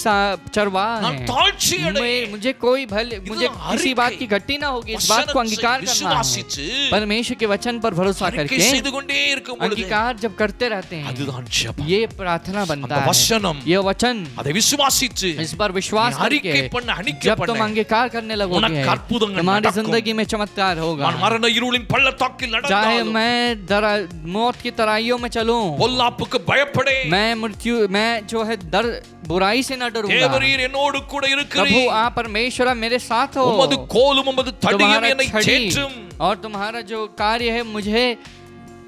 चरवाह நான் है। தாழ்ச்சி அடையேன். मुझे कोई मुझे किसी बात की घटी ना होगी। इस बात को अंगीकार करना है। விசுவாசித்து परमेश्वर के वचन पर भरोसा அறிக்கை करके செய்து கொண்டே இருக்கும் பொழுது अंगीकार जब करते रहते हैं, அதுதான் ஜெபம். ये प्रार्थना बनता அந்த है। வசனம், ये वचन அதை விசுவாசித்து इस पर विश्वास நீ அறிக்கை करके பண்ண, அறிக்கை जब तुम பண்ண, अंगीकार करने लगोगे, உனக்கு அற்புதங்கள் तुम्हारी நடக்கும். जिंदगी में चमत्कार होगा। நான் மரண இருளின் பள்ளத்தாக்கில் चाहे நடந்தாலும், मैं मौत की तराइयों में चलूं, பொல்லாப்புக்கு பயப்படேன். मैं जो है बुराई से न डरूंगा। தேவரீர் என்னோடு கூட प्रभु இருக்கிறீர். आप परमेश्वर मेरे साथ हो। உமது கோலும் உமது தடியும் तुम्हारा என்னை छड़ी தேற்றும். और तुम्हारा जो कार्य है मुझे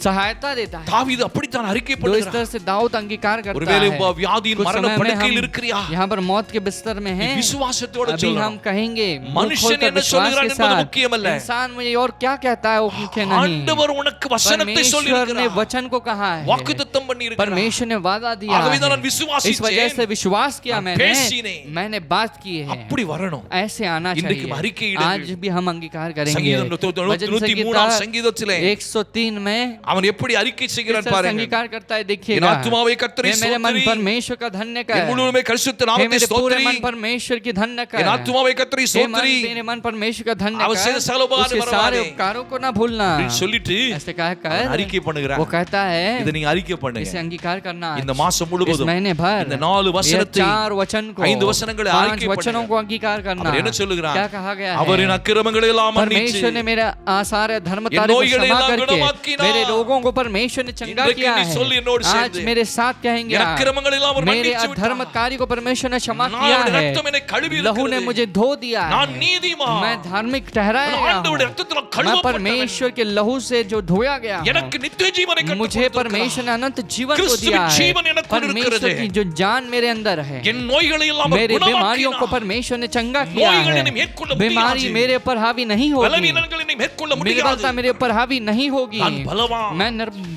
सहायता देता है। தாவீது அப்படித்தான் அறிக்கை तो इस பண்ணுகிறார். तरह से दाऊद अंगीकार करता ஒருவேளை है। வியாதியின் कुछ மரண समय में படுக்கையில் हम இருக்கிறியா? यहाँ पर मौत के बिस्तर में நீ हैं, விசுவாசத்தோட अभी சொல்லணும். हम कहेंगे मुंह மனுஷன் खोलकर என்ன विश्वास சொல்கிறான் के என்பது साथ, முக்கியமல்ல. इंसान मुझे और क्या कहता है वो मुख्य नहीं। ஆண்டவர் உனக்கு வசனத்தை சொல்லி परमेश्वर ने இருக்கிறார். वचन को कहा है, வாக்குத்தத்தம் பண்ணி இருக்கிறார். परमेश्वर ने वादा दिया ஆகவேதான் நான் है। इस விசுவாசித்தேன். वजह से विश्वास किया நான் பேசினேன். मैंने बात की है। அப்படி வரணும். ऐसे आना இன்றைக்கு அறிக்கை चाहिए। இடுங்கள். आज भी हम अंगीकार करेंगे। சங்கீதம் भजन 103 சங்கீதத்திலே 103 में அவன் எப்படி அறிக்கை செய்கிறான் किस तरह से பாருங்க. अंगीकार करता है என் देखिएगा। ஆத்துமாவே கர்த்தரை हे मेरे मन ஸ்தோத்திரி. परमेश्वर का धन्य என் कर, முழுவதுமே பரிசுத்த हे நாமத்தை मेरे पूरे ஸ்தோத்திரி. मन परमेश्वर की धन्य कर, என் ஆத்துமாவே கர்த்தரை हे ஸ்தோத்திரி. मेरे मन परमेश्वर का धन्य அவர் செய்த कर, சகல உபகாரங்களை उसके सारे மறவாதே. उपकारों को ना भूलना। அப்படின்னு சொல்லிட்டு ऐसे कह அவன் कर அறிக்கை பண்ணுகிறான். वो कहता है இதை நீங்க அறிக்கை इसे பண்ணுங்க. अंगीकार करना। இந்த மாசம் इस முழுவதும் महीने भर இந்த 4 ये வசனத்தை 4 वचन को 5 வசனங்களை 5 அறிக்கை वचनों को பண்ணுங்க. अंगीकार करना। அவர் என்ன சொல்லுகிறார்? क्या कहा गया அவரின் है? அக்கிரமங்களை எல்லாம் மன்னிச்சு परमेश्वर ने मेरा सारे धर्मतारी என் को நோய்களை क्षमा எல்லாம் करके குணமாக்கினார். मेरे रोगों को परमेश्वर ने चंगा இன்றைக்கு किया நீ சொல்லி என்னோடு है। आज சேர்ந்து मेरे साथ कहेंगे என் அக்கிரமங்களை எல்லாம் அவர் मेरे மன்னிச்சு விட்டார். अधर्म कार्य को परमेश्वर ने क्षमा நான் किया அவருடைய है। ரத்தம் என்னை கழுவி लहू ने இருக்கிறது. मुझे धो दिया நான் है। நீதிமான். मैं धार्मिक ठहराया நான் गया ஆண்டவருடைய हूँ। ரத்தத்தினால் मैं கழுவப்பட்டவன். परमेश्वर के लहू से जो धोया गया हूँ। எனக்கு நித்திய ஜீவனை கற்றுக் मुझे परमेश्वर ने अनंत जीवन को கிறிஸ்துவின் दिया है। ஜீவன் எனக்குள் परमेश्वर இருக்கிறது. की जो जान मेरे अंदर है, என் நோய்களை எல்லாம் मेरी அவர் बीमारियों को குணமாக்கினார். परमेश्वर ने चंगा किया நோய்கள் है। என்னை மேற்கொள்ள बीमारी முடியாது. मेरे ऊपर हावी नहीं होगी, பலவீனங்கள் என்னை மேற்கொள்ள முடியாது. निर्बलता मेरे ऊपर हावी नहीं होगी। நான் பலவான். मैं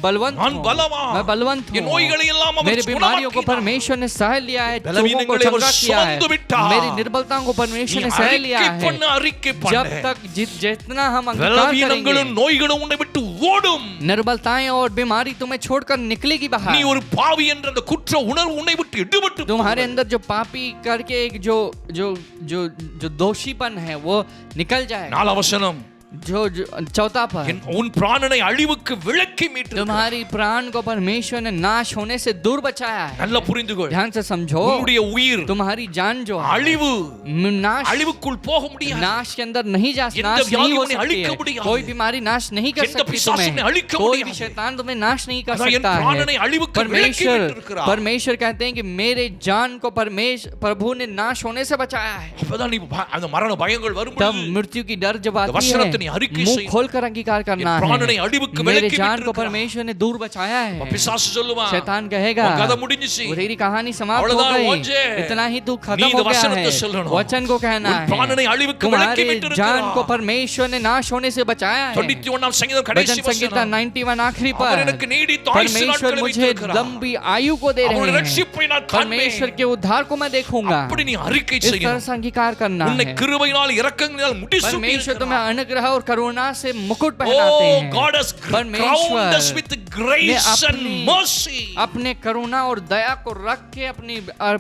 बलवंत நான் हूँ, பலவான். मैं बलवंत என் हूँ, நோய்களை எல்லாம் அவர் मेरी बीमारियों को குணமாக்கினார். परमेश्वर ने सह लिया है, चोटों को பலவீனங்களை அவர் चंगा किया है, சுமந்து விட்டார். मेरी निर्बलताओं को परमेश्वर நீ ने सह लिया அறிக்கை है। பண்ணு, அறிக்கை பண்ணு. जब तक जितना हम अंगीकार பலவீனங்களும் करेंगे, நோய்களும் உன்னை விட்டு ஓடும். निर्बलताएं और बीमारी तुम्हें छोड़कर निकलेगी நீ बाहर। ஒரு பாவி என்ற அந்த குற்ற உணர்வு உன்னை விட்டு எடுபட்டு तुम्हारे अंदर जो पापी करके एक जो जो जो जो दोषीपन है वो निकल जाए। 4 वचனம் जो चौथा पर உன் பிராணனை அழிவுக்கு விலக்கி மீட்டு तुम्हारी प्राण को परमेश्वर ने नाश होने से दूर बचाया है। நல்லா புரிந்துகொள். ध्यान से समझो, உன்னுடைய உயிர் तुम्हारी जान जो है அழிவு नाश அழிவுக்குள் போக முடியாது. नाश के अंदर नहीं जा எந்த नाश नहीं வியாதி हो உன்னை सकती அழிக்க है। முடியாது. कोई बीमारी नाश नहीं कर எந்த सकती பிசாசு உன்னை तुम्हें, அழிக்க कोई भी முடியாது. शैतान तुम्हें नाश नहीं कर அதான் என் सकता பிராணனை है। அழிவுக்கு விலக்கி परमेश्वर மீட்டிருக்கிறார். परमेश्वर कहते हैं कि मेरे जान को प्रभु ने नाश होने से बचाया है। அப்பதான் நீ அந்த மரண பயங்கள் तब வரும்போது मृत्यु की डर जब आती वचनத்தை நீ है, அறிக்கை मुंह செய். खोलकर अंगीकार करना என் பிராணனை है, அழிவுக்கு मेरे விலக்கி जान को மீட்டிருக்கிறார். परमेश्वर ने दूर बचाया है। பிசாசு சொல்லுவான், शैतान कहेगा உன் கதை முடிஞ்சிச்சு. वो तेरी कहानी समाप्त हो அவ்வளவுதான் गई, ஓஞ்சே. इतना ही तू நீ खत्म இந்த हो गया வசனத்தை है। சொல்லணும். वचन को कहना உன் பிராணனை है, அழிவுக்கு விலக்கி तुम्हारे जान को மீட்டிருக்கிறார். परमेश्वर ने नाश होने से बचाया है। 91 சங்கீதம் கடைசி भजन संगीता வசனம், 91 आखिरी அவர் पर, எனக்கு நீடித்த ஆயுசு परमेश्वर நாட்களை मुझे வைத்திருக்கிறார். लंबी आयु को दे அவருடைய रहे हैं, ரட்சிப்பை நான் காண்பேன். परमेश्वर के उद्धार को मैं देखूंगा। அப்படி நீ அறிக்கை इस तरह செய்யணும். से अंगीकार करना உன்னை है। கிருபையினால் இரக்கங்களினால் முடிசூட்டி परमेश्वर तुम्हें இருக்கிறார். अनुग्रह और करुणा से मुकुट पहनाते Oh, हैं। God has crowned us with grace and mercy. अपने करुणा और दया को रख के, अपनी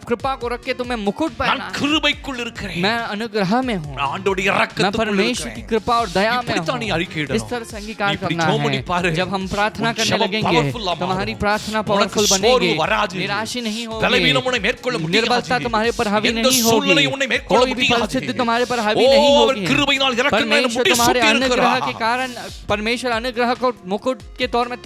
कृपा को रख के तुम्हें मुकुट நான் पहना है। கிருபைக்குள் இருக்கிறேன். मैं अनुग्रह में हूँ, நான் ஆண்டவருடைய मैं இரக்கத்துக்குள் परमेश्वर की இருக்கிறேன். कृपा और दया में இப்படித்தான் நீ हूँ। அறிக்கையிடணும். इस तरह से अंगीकार நீ இப்படி करना ஜெபம் பண்ணி பாரு. है। जब हम प्रार्थना உன் करने ஜெபம் लगेंगे, powerful ஆ तुम्हारी மாறும். प्रार्थना உனக்கு पावरफुल சோர்வு बनेगी, வராது. निराशी नहीं பலவீனம் होगी, உன்னை மேற்கொள்ள முடியாது. निर्बलता तुम्हारे पर हावी எந்த नहीं சூழ்நிலை होगी, உன்னை மேற்கொள்ள कोई भी முடியாது. परिस्थिति तुम्हारे पर हावी ஓ, नहीं அவர் होगी। கிருபையினால் இரக்கங்களினால் परमेश्वर तुम्हारे முடிசூட்டி अनुग्रह के இருக்கிறார். कारण परमेश्वर अनुग्रह को मुकुट के तौर में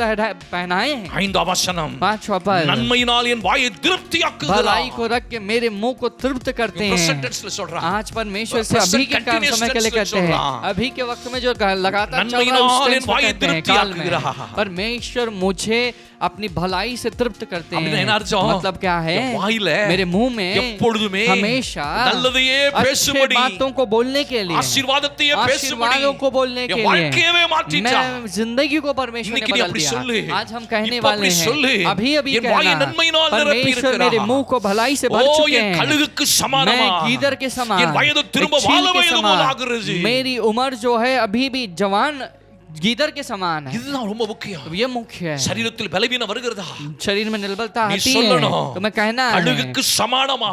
पहनाए हैं। 5 वचனம், पांचवा पद, நன்மையினால் என் வாயை திருப்தியாக்குகிறார். भलाई को रख के मेरे मुंह को तृप्त करते Present हैं। tense சொல்றான். आज परमेश्वर से Present अभी के काम continuous समय के लिए tense कहते हैं, சொல்றான். अभी के वक्त में जो लगातार चल रहा है நன்மையினால் उस tense என் में வாயை कहते हैं, काल में। திருப்தியாக்குகிறார். परमेश्वर मुझे अपनी भलाई से तृप्त करते அப்படின்னா हैं। என்ன அர்த்தம்? मतलब क्या है? என் வாயில मेरे मुंह में எப்பொழுதுமே हमेशा நல்லதையே अच्छे பேசும்படி, बातों को बोलने के लिए, ஆசீர்வாதத்தையே பேசும்படி, आशीर्वादों को बोलने के என் लिए வாழ்க்கையவே மாற்றிட்டார். मैं जिंदगी को परमेश्वर ने இன்னைக்கு நீ बदल அப்படி दिया। சொல்லு. आज हम कहने இப்ப वाले அப்படி சொல்லு. हैं, अभी अभी என் வாயை कहना, நன்மையினால் நிரப்பி परमेश्वर இருக்கிறார். मेरे मुंह को भलाई से भर ஓ, चुके என் हैं। கழுகுக்கு சமானமா, मैं गीदर के समान, என் வயது திரும்ப एक चील வாழ के வயது समान, போல ஆகிறது. मेरी उम्र जो है अभी भी जवान गीदर के समान है। இதுதான் ரொம்ப முக்கியம். ये मुख्य है। சரீரத்தில் பலவீனம் வருகிறதா? शरीर में निर्बलता நீ आती है சொல்லணும். तो मैं कहना है, கழுகுக்கு சமானமா,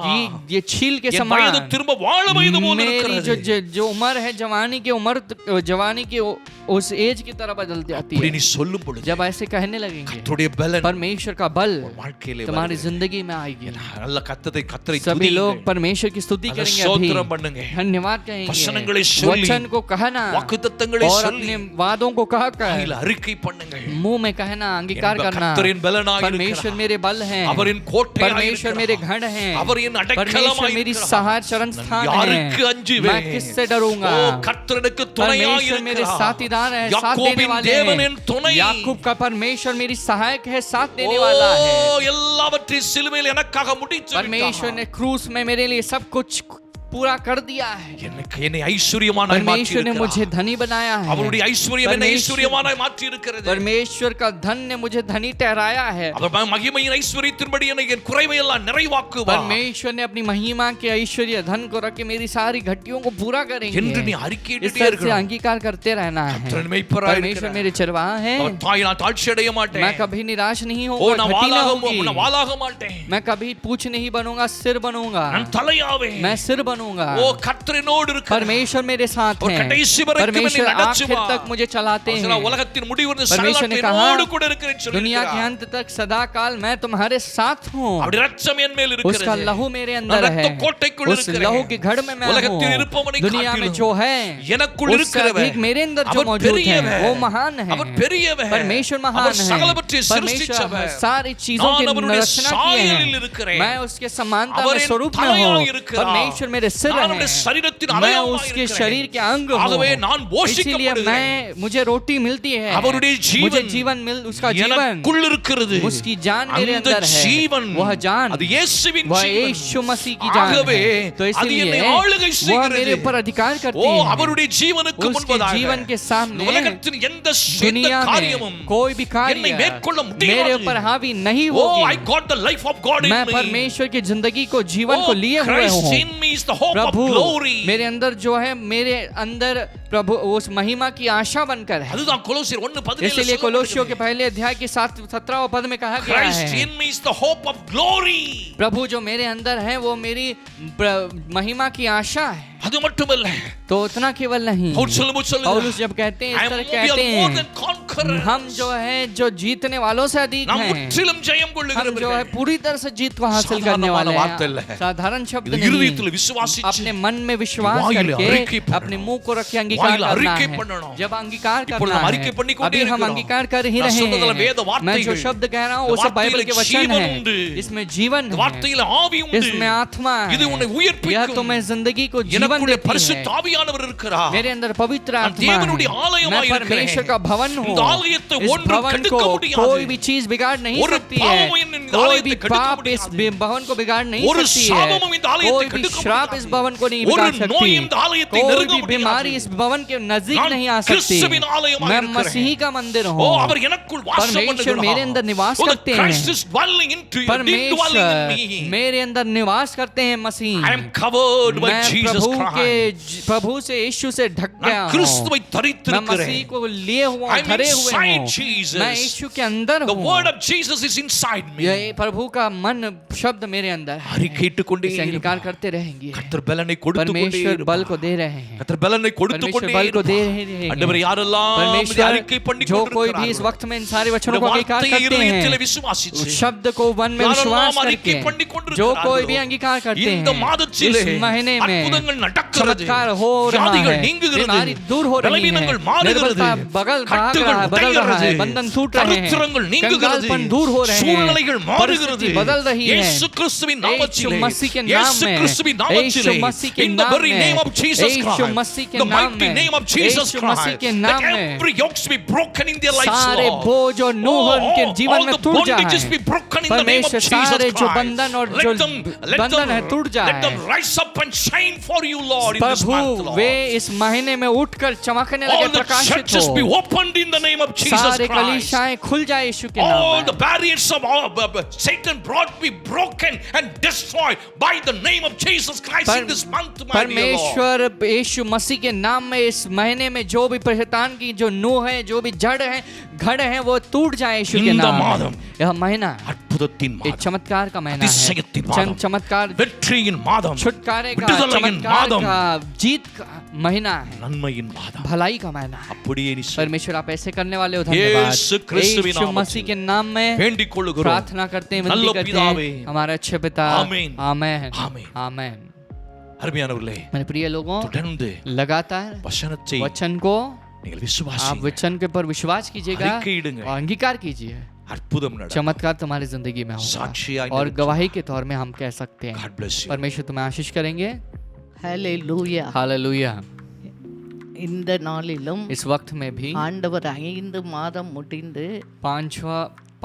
ये छील के என் வயது समान திரும்ப வாழ வயது போல मेरी இருக்கிறது. जो उम्र है जवानी की उम्र, जवानी की उस एज की तरह बदल जाती அப்படி है। நீ சொல்லும் பொழுது जब ऐसे कहने लगेंगे, கர்த்தருடைய பலன் परमेश्वर का बल வாழ்க்கையிலே तुम्हारी வருகிறது. जिंदगी में आएगी। நல்ல கர்த்தரை सभी लोग துதியுங்கள். परमेश्वर की स्तुति நல்ல करेंगे, ஸ்தோத்திரம் अभी பண்ணுங்க. धन्यवाद कहेंगे, வசனங்களை சொல்லி, वचन को कहना வாக்குத்தத்தங்களை और சொல்லி, अपने वादों को कहकर வாயில அறிக்கை பண்ணுங்கள். मुंह में कहना, अंगीकार करना, கர்த்தரின் பலனாய் परमेश्वर இருக்கிறார். मेरे बल हैं, அவரின் கோட்டையாய் परमेश्वर मेरे இருக்கிறார். गढ़ हैं, அவர் என் परमेश्वर அடைக்கலமாய் मेरी இருக்கிறார். सहाय शरण நான் स्थान யாருக்கு है, அஞ்சுவேன்? मैं किससे डरूंगा? ஓ, கர்த்தர் எனக்கு துணையாய் परमेश्वर मेरे இருக்கிறார். साथीदार है, साथ देने யாக்கோபின் वाले தேவன் हैं। என் துணை. याकूब का परमेश्वर मेरी सहायक है, साथ ஓ, देने वाला है। எல்லாவற்றையும் சிலுவையில் எனக்காக முடித்து परमेश्वर விட்டார். ने क्रूस में मेरे लिए सब कुछ पूरा कर दिया है। என்னை ஐஸ்வரியமானாய் மாற்றி परमेश्वर ने मुझे இருக்கிறார். धनी बनाया है। அவருடைய ஐஸ்வரியம் என்னை परमेश्वर- ஐஸ்வரியமானாய் மாற்றி இருக்கிறது. परमेश्वर का धन ने मुझे धनी ठहराया है। அவர் மகிமையின் ஐஸ்வரியத்தின்படி என்னை என் குறைவை எல்லாம் நிறைவாக்குவார். परमेश्वर ने अपनी महिमा के ऐश्वर्य धन को रख के मेरी सारी घटियों को पूरा என்று करेंगे। நீ इस அறிக்கையிட்டே तरह से இருக்கணும். अंगीकार करते रहना है। கர்த்தர் மேய்ப்பராய் परमेश्वर இருக்கிறார். मेरे चरवाहा है, அவர் தாய் நான் தாழ்ச்சி அடைய मैं மாட்டேன். कभी निराश नहीं ஓ, होऊंगा, நான் घटी ना வாளாக होगी। மாட்டேன். मैं कभी पूछ नहीं बनूंगा, सिर बनूंगा। நான் தலையாவேன். मैं सिर बनूंगा। ஓ, கர்த்தர் என்னோடு இருக்கிறார். परमेश्वर मेरे साथ और है। கடைசி வரைக்கும் परमेश्वर என்னை आखिर நடத்துவார். तक मुझे चलाते அவர் हैं। உலகத்தின் முடிவு வரை परमेश्वर ने சகலத்தை कहा, என்னோடு கூட இருக்கிறேன்னு சொல்லி दुनिया के இருக்கிறார். अंत तक सदा काल मैं तुम्हारे साथ हूँ। அப்படி ரட்சம் என் மேல் இருக்கிறது. उसका लहू मेरे நான் अंदर है, ரத்த கோட்டைக்குள் उस இருக்கிறேன். लहू के घर में मैं உலகத்தில் हूँ। இருப்பவனை दुनिया में காட்டிலும் जो है எனக்குள் उससे இருக்கிறவர் अधिक मेरे अंदर जो அவர் मौजूद है பெரியவர். वो महान है। அவர் பெரியவர். परमेश्वर அவர் महान है। சகலவற்றையும் परमेश्वर சிருஷ்டிச்சவர். सारी चीजों की நான் அவருடைய रचना किए சாயலில் हैं। இருக்கிறேன். मैं उसके समानता அவர் में என் स्वरूप में தலையாய் हूँ। இருக்கிறார். परमेश्वर मेरे सिर நான் है, அவருடைய சரீரத்தின் मैं அவயவமாய் उसके இருக்கிறேன். शरीर के अंग ஆகவே हूँ, நான் इसीलिए போஷிக்கப்படுகிறேன். मुझे रोटी मिलती है, அவருடைய मुझे ஜீவன் जीवन मिल उसका जीवन எனக்குள் இருக்கிறது. उसकी जान मेरे அந்த अंदर है, ஜீவன் वह जान அது இயேசுவின் वह ஜீவன். यीशु मसीह की जान ஆகவே है, तो அது என்னை इसलिए ஆளுகை वह செய்கிறது. मेरे ऊपर अधिकार ஓ करती है। அவருடைய ஜீவனுக்கு उसके முன்பதாக जीवन के सामने உலகத்தின் எந்த दुनिया காரியமும் में कोई भी என்னை कार्य மேற்கொள்ள मेरे முடியாது. ऊपर हावी नहीं Oh, I होगी। got the life of God in मैं me. परमेश्वर की जिंदगी को, जीवन को लिए हुए Christ हूँ। in me is the hope of Prabhu glory. मेरे अंदर जो है, मेरे अंदर प्रभु उस महिमा की आशा बनकर है। அதுதான் கொலோசியர் 1:17 इसलिए कोलोसियों के पहले अध्याय के 17वें पद में कहा गया Christ है, in me is the hope of glory. प्रभु जो मेरे अंदर है वो मेरी महिमा की आशा है। அது மட்டுமல்ல, तो उतना केवल नहीं, और पौलुस पौलुस जब कहते हैं, इस तरह कहते more than हैं, conquerors. हम जो है जो जीतने वालों से अधिक நாம் हैं, முற்றிலும் ஜெயம் हम जो है கொள்ளுகிறவர்கள். पूरी तरह से जीत को हासिल करने वाले வார்த்தை இல்ல. हैं। साधारण शब्द இது नहीं, இருதயத்தில் விசுவாசிச்சு अपने मन में विश्वास வாயில அறிக்கை करके பண்ணணும். अपने मुंह को रख के अंगीकार வாயில करना அறிக்கை है। பண்ணணும். जब अंगीकार இப்பொழுது करना நாம் அறிக்கை है, பண்ணிக்கொண்டே अभी हम இருக்கிறோம். अंगीकार कर ही நான் रहे சொல்றதெல்லாம் வேத हैं। मैं வார்த்தைகள். जो शब्द कह रहा हूँ वो இந்த सब बाइबल के வார்த்தையில वचन ஜீவன் है, உண்டு. इसमें जीवन இந்த है, வார்த்தையில ஆவி உண்டு. इसमें आत्मा இது உன்னை है, உயிர்ப்பிக்கும். यह तुम्हें जिंदगी को जीवन எனக்குள்ளே देती है। பரிசுத்த ஆவியானவர் இருக்கிறார். मेरे अंदर पवित्र நான் आत्मा தேவனுடைய है, ஆலயமாய் मैं இருக்கிறேன். परमेश्वर का भवन हूँ। இந்த ஆலயத்தை इस ஒன்றும் भवन கெடுக்க को முடியாது. कोई भी चीज बिगाड़ नहीं ஒரு सकती है, பாவமும் இந்த कोई ஆலயத்தை भी கெடுக்க पाप इस முடியாது. भवन को बिगाड़ नहीं ஒரு सकती சாபமும் है, இந்த ஆலயத்தை कोई भी கெடுக்க श्राप முடியாது. इस भवन को नहीं ஒரு बिगाड़ सकती, நோய் இந்த ஆலயத்தை कोई நெருங்க भी बीमारी முடியாது. इस भवन के नजदीक நான் नहीं आ सकती। கிறிஸ்துவின் ஆலயமாய் मैं இருக்கிறேன். मसीह का मंदिर ஓ हूँ, அவர் எனக்குள் வாசம் परमेश्वर मेरे अंदर निवास करते हैं। Christ is dwelling into you, indwelling in परमेश्वर me. मेरे अंदर निवास करते हैं मसीह। I am covered by मैं Jesus प्रभु से यीशु से ढक गया நான் हूँ, கிறிஸ்துவை मैं தரித்திருக்கிறேன். मसीह को लिए हुआ I'm धरे हुए inside हूँ, Jesus. मैं यीशु के अंदर The word हूँ। of Jesus is inside me. यह प्रभु का मन शब्द मेरे अंदर है, அறிக்கையிட்டுக் கொண்டே इसे अंगीकार करते रहेंगे। கர்த்தர் பலனை கொடுத்து கொண்டே परमेश्वर बल को दे रहे हैं, கர்த்தர் பலனை கொடுத்து परमेश्वर கொண்டே बल को दे रहे ஆண்டவர் हैं। யாரெல்லாம் இதை परमेश्वर அறிக்கை பண்ணி जो कोई भी इस वक्त में इन सारे वचनों को अंगीकार करते இருதயத்தில் हैं, விசுவாசிச்சு उस शब्द को मन में யாரெல்லாம் विश्वास அறிக்கை करके, பண்ணி जो கொண்டிருக்கிறார்களோ, कोई भी अंगीकार करते இந்த हैं, மாதத்திலே इस महीने में அற்புதங்கள் நடக்கிறது, चमत्कार हो रहा வியாதிகள் है, நீங்குகிறது, बीमारी दूर हो रही है, பலவீனங்கள் மாறுகிறது, निर्बलता भाग கட்டுகள் रहा है, बदल रहा உடைகிறது, है, बंधन टूट रहे हैं, தரித்திரங்கள் நீங்குகிறது, कंगालपन दूर हो रहे हैं, சூழ்நிலைகள் மாறுகிறது, परिस्थिति बदल रही है। இயேசு கிறிஸ்துவின் நாமத்திலே, यीशु मसीह के नाम இயேசு में, கிறிஸ்துவின் यीशु நாமத்திலே, मसीह के in the नाम very में, name of Jesus Yeshu Christ, मसीह के the नाम mighty में, name of Jesus Yeshu Masih Christ, के let नाम में every yokes be broken in their lives, सारे Lord. बोझ और नूह उनके जीवन all में the टूट bondages जाए। be broken in the name of परमेश्वर Jesus सारे जो Christ. बंधन और Let जो them- let बंधन them- है टूट let जाए। them rise up and shine for you, Lord, in this month, Prabhu Lord. वे इस महीने में उठकर चमकने लगे, All the प्रकाशित churches be हो, opened in the name of Jesus सारे Christ. कलीसियाएं खुल जाए यीशु के All नाम the में। barriers of Satan brought be broken and destroyed by the name of Jesus Christ in this month, my dear Lord. परमेश्वर यीशु मसीह के नाम में इस महीने में जो भी शैतान की जो नूह है, जो भी जड़ है, घड़ है, वो टूट जाए यीशु के இந்த नाम மாதம் में। यह महीना அற்புதத்தின் एक மாதம், चमत्कार का महीना அதிசயத்தின் है, மாதம், चमत्कार, வெற்றியின் மாதம், छुटकारे का, விடுதலையின் चमत्कार மாதம், का, जीत का महीना है, நன்மையின் மாதம். भलाई का महीना है। அப்படியே நீ परमेश्वर आप ऐसे करने वाले हो, धन्यवाद। यीशु क्रिस्तुविन यीशु नाम मसीह के नाम में வேண்டிக் கொள்ளுகிறோம். प्रार्थना करते हैं, विनती நல்ல करते பிதாவே, हैं, हमारे अच्छे पिता, आमीन, आमेन, आमीन। आमेन। அருமையானவர்களே, मेरे प्रिय लोगों, தொடர்ந்து लगातार வசனத்தை वचन को நீங்கள் आप விசுவாசிங்க, वचन के पर विश्वास कीजिएगा அறிக்கையிடுங்க, और अंगीकार कीजिए। அற்புதம் நடக்கும். चमत्कार तुम्हारी जिंदगी में साक्षियाँ होगा और निरंतर। गवाही के तौर में हम कह सकते हैं। God bless you. परमेश्वर तुम्हें आशीष करेंगे। ஹalleluya. हालेलुया। இந்த நாளிலும் इस वक्त में भी ஆண்டவர் 5 மாதம் முடிந்து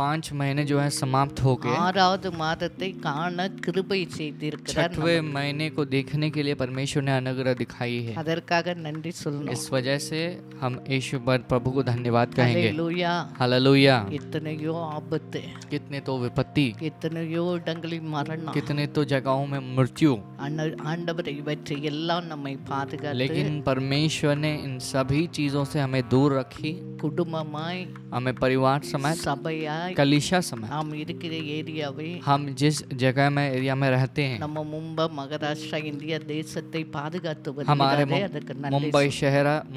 5 महीने जो है समाप्त हो गए, 6வது மாதத்தை காண கிருபை செய்திருக்கிறார். 6वें महीने को देखने के लिए परमेश्वर ने अनुग्रह दिखाई है। அதற்காக நன்றி சொல்லணும். इस वजह से हम यीशु प्रभु को धन्यवाद कहेंगे। ஹalleluya. हालेलुया। எத்தனையோ ஆபத்து, कितने तो विपत्ति, எத்தனையோ இடங்களில் மரணம், कितने तो जगहों में मृत्यु, ஆண்டவர் இவற்றை எல்லாம் நம்மை பாதுகாத்து लेकिन परमेश्वर ने इन सभी चीजों से हमें दूर रखी। குடும்பமாய், हमें परिवार समेत, சபையாய், कलीसिया समेत, நாம் இருக்கிற ஏரியாவை, हम जिस जगह में एरिया में रहते हैं, நம்ம மகாராஷ்டிரா இந்தியா தேசத்தை பாதுகாத்து हमारे வருகிறாரே, அதுக்கு நன்றி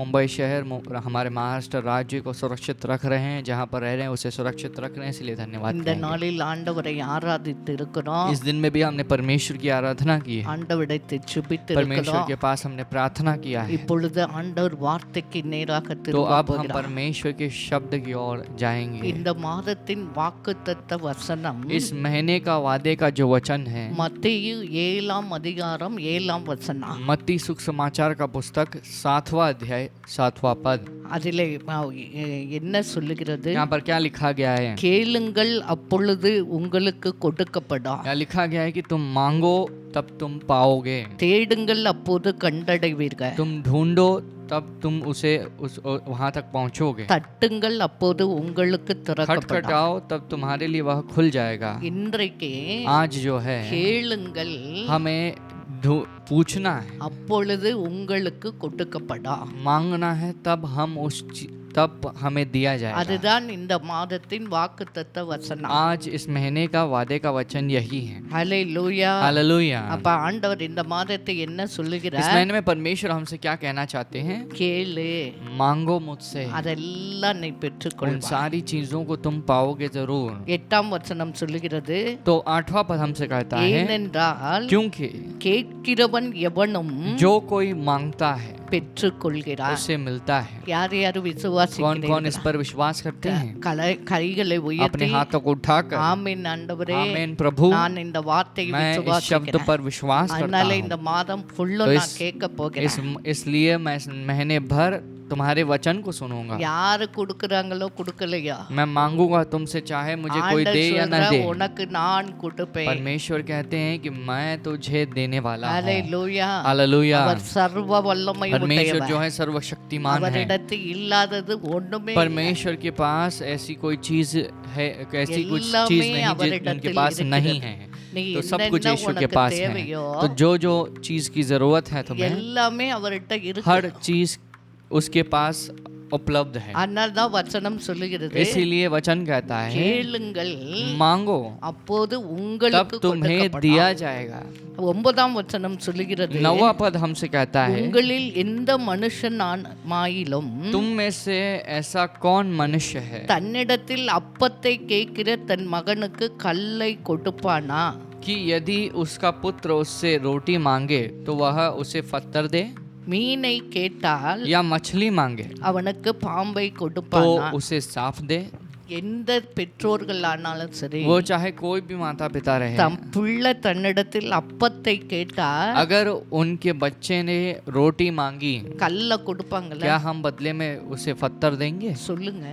मुंबई शहर हमारे महाराष्ट्र राज्य को सुरक्षित रख रहे हैं, जहाँ पर रह रहे हैं उसे सुरक्षित रख रहे हैं, इसलिए धन्यवाद இந்த कहेंगे। நாளில் ஆண்டவரை ஆராதித்து இருக்கிறோம். इस दिन में भी हमने परमेश्वर की आराधना की है, ஆண்டவரிடத்தை ஜெபித்து परमेश्वर இருக்கிறோம். के पास हमने प्रार्थना किया है। இப்பொழுது ஆண்டவர் வார்த்தைக்கு நேராக तो திரும்ப अब हम போகிறார். परमेश्वर के शब्द की ओर जाएंगे। இந்த மாதத்தில் மாதத்தின் வாக்குத்தத்த வசனம் इस महीने का वादे का जो वचन है, மத்தேயு 7ஆம் அதிகாரம் 7ஆம் வசனம். मत्ती सुसमाचार का पुस्तक 7वां अध्याय 7वां पद. அதிலே என்ன சொல்லுகிறது? यहाँ पर क्या लिखा गया है? கேளுங்கள் அப்பொழுது உங்களுக்கு கொடுக்கப்படும். यहाँ लिखा गया है कि तुम मांगो तब तुम पाओगे, தேடுங்கள் அப்போது கண்டடைவீர்கள். तुम ढूंढो तब तुम उसे वहां तक पहुंचोगे, தட்டுங்கள் அப்போது உங்களுக்கு திறக்கப்படும். खटखटाओ तब तुम्हारे लिए वह खुल जाएगा. இன்றைக்கு आज जो है கேளுங்கள் हमें पूछना है, அப்பொழுது உங்களுக்கு கொடுக்கப்படும். मांगना है तब हम तब हमें दिया जाएगा. அதுதான் இந்த மாதத்தின் வாக்குத்தத்த வசனம். आज इस महीने का वादे का वचन यही है. ஹல்லேலூயா. हालेलुया. அப்ப ஆண்டவர் இந்த மாதத்தை என்ன इस சொல்லுகிறார்? महीने में परमेश्वर हमसे क्या कहना चाहते हैं? கேளு, मांगो मुझसे, அதெல்லாம் நீ उन பெற்றுக்கொள்வாய். सारी चीजों को तुम पाओगे जरूर. 8ஆம் வசனம் சொல்லுகிறது, तो 8वां पद हमसे कहता है, ஏனென்றால் क्योंकि கேட்கிறவன் எவனும் जो कोई मांगता है பெற்றுக்கொள்கிறார். उसे मिलता है. யார் யார் कौन कौन விசுவாசிக்கிறீர்கள்? इस पर विश्वास करते हैं? கைகளை अपने உயர்த்தி हाथों को उठाकर, ஆமென் ஆண்டவரே, आमीन प्रभु, நான் இந்த வார்த்தையை मैं इस शब्द விசுவாசிக்கிறேன். पर विश्वास करता அதனால हूँ. இந்த மாதம் ஃபுல்லும் तो நான் கேட்க போகிறேன். इसलिए मैं इस महीने भर तुम्हारे वचन को सुनूंगा. யாரு கொடுக்கறாங்களோ கொடுக்கலையா, मैं मांगूंगा तुमसे, चाहे मुझे कोई दे या न दे. உனக்கு நான் கொடுப்பேன். परमेश्वर कहते हैं कि मैं तुझे देने वाला हूँ. ஹல்லேலூயா. हालेलुया. அவர் சர்வ வல்லமை परमेश्वर உடையவர். जो है सर्वशक्तिमान है. அவரிடத்தில் இல்லாதது ஒண்ணுமே परमेश्वर के पास ऐसी कोई चीज है, ऐसी कुछ எல்லாமே चीज नहीं जो அவரிடத்தில் उनके पास नहीं है. நீ तो सब कुछ என்னென்ன यीशु के உனக்கு पास है. தேவையோ तो जो जो चीज की जरूरत है तुम्हें, எல்லாமே அவர்கிட்ட இருக்கு. हर चीज उसके पास उपलब्ध है. அதனால தான் வசனம் சொல்லுகிறது, इसीलिए वचन कहता है, கேளுங்கள் मांगो அப்போது तब உங்களுக்கு तुम्हें கொடுக்கப்படும். दिया जाएगा. 9ஆம் வசனம் சொல்லுகிறது, 9वां पद हमसे कहता है, உங்களில் எந்த மனுஷனாயிலும் तुम में से ऐसा कौन मनुष्य है தன்னிடத்தில் அப்பத்தை கேட்கிற தன் மகனுக்கு கல்லை கொடுப்பானா? कि यदि उसका पुत्र उससे रोटी मांगे तो वह उसे पत्थर दे, மீனை கேட்டால் या मछली मांगे அவனுக்கு பாம்பை तो கொடுப்பானா? उसे सांप दे. எந்த பெற்றோர்கள் ஆனாலும் சரி, वो चाहे कोई भी माता पिता रहे, தம் பிள்ளை தன்னிடத்தில் அப்பத்தை கேட்டா अगर उनके बच्चे ने रोटी मांगी, கல்ல கொடுப்பாங்களா? क्या हम बदले में उसे पत्थर देंगे? சொல்லுங்க,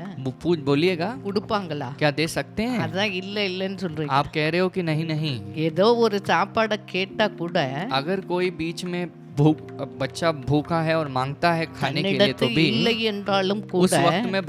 बोलिएगा, கொடுப்பாங்களா? क्या दे सकते हैं? அதான் இல்ல இல்லன்னு சொல்றீங்க. आप कह रहे हो कि नहीं नहीं. ஏதோ ஒரு சாப்பாடை கேட்டா கூட अगर कोई बीच में बच्चा भूखा है और मांगता है खाने के लिए, तो भी இல்லை என்றாலும் उस கூட वक्त में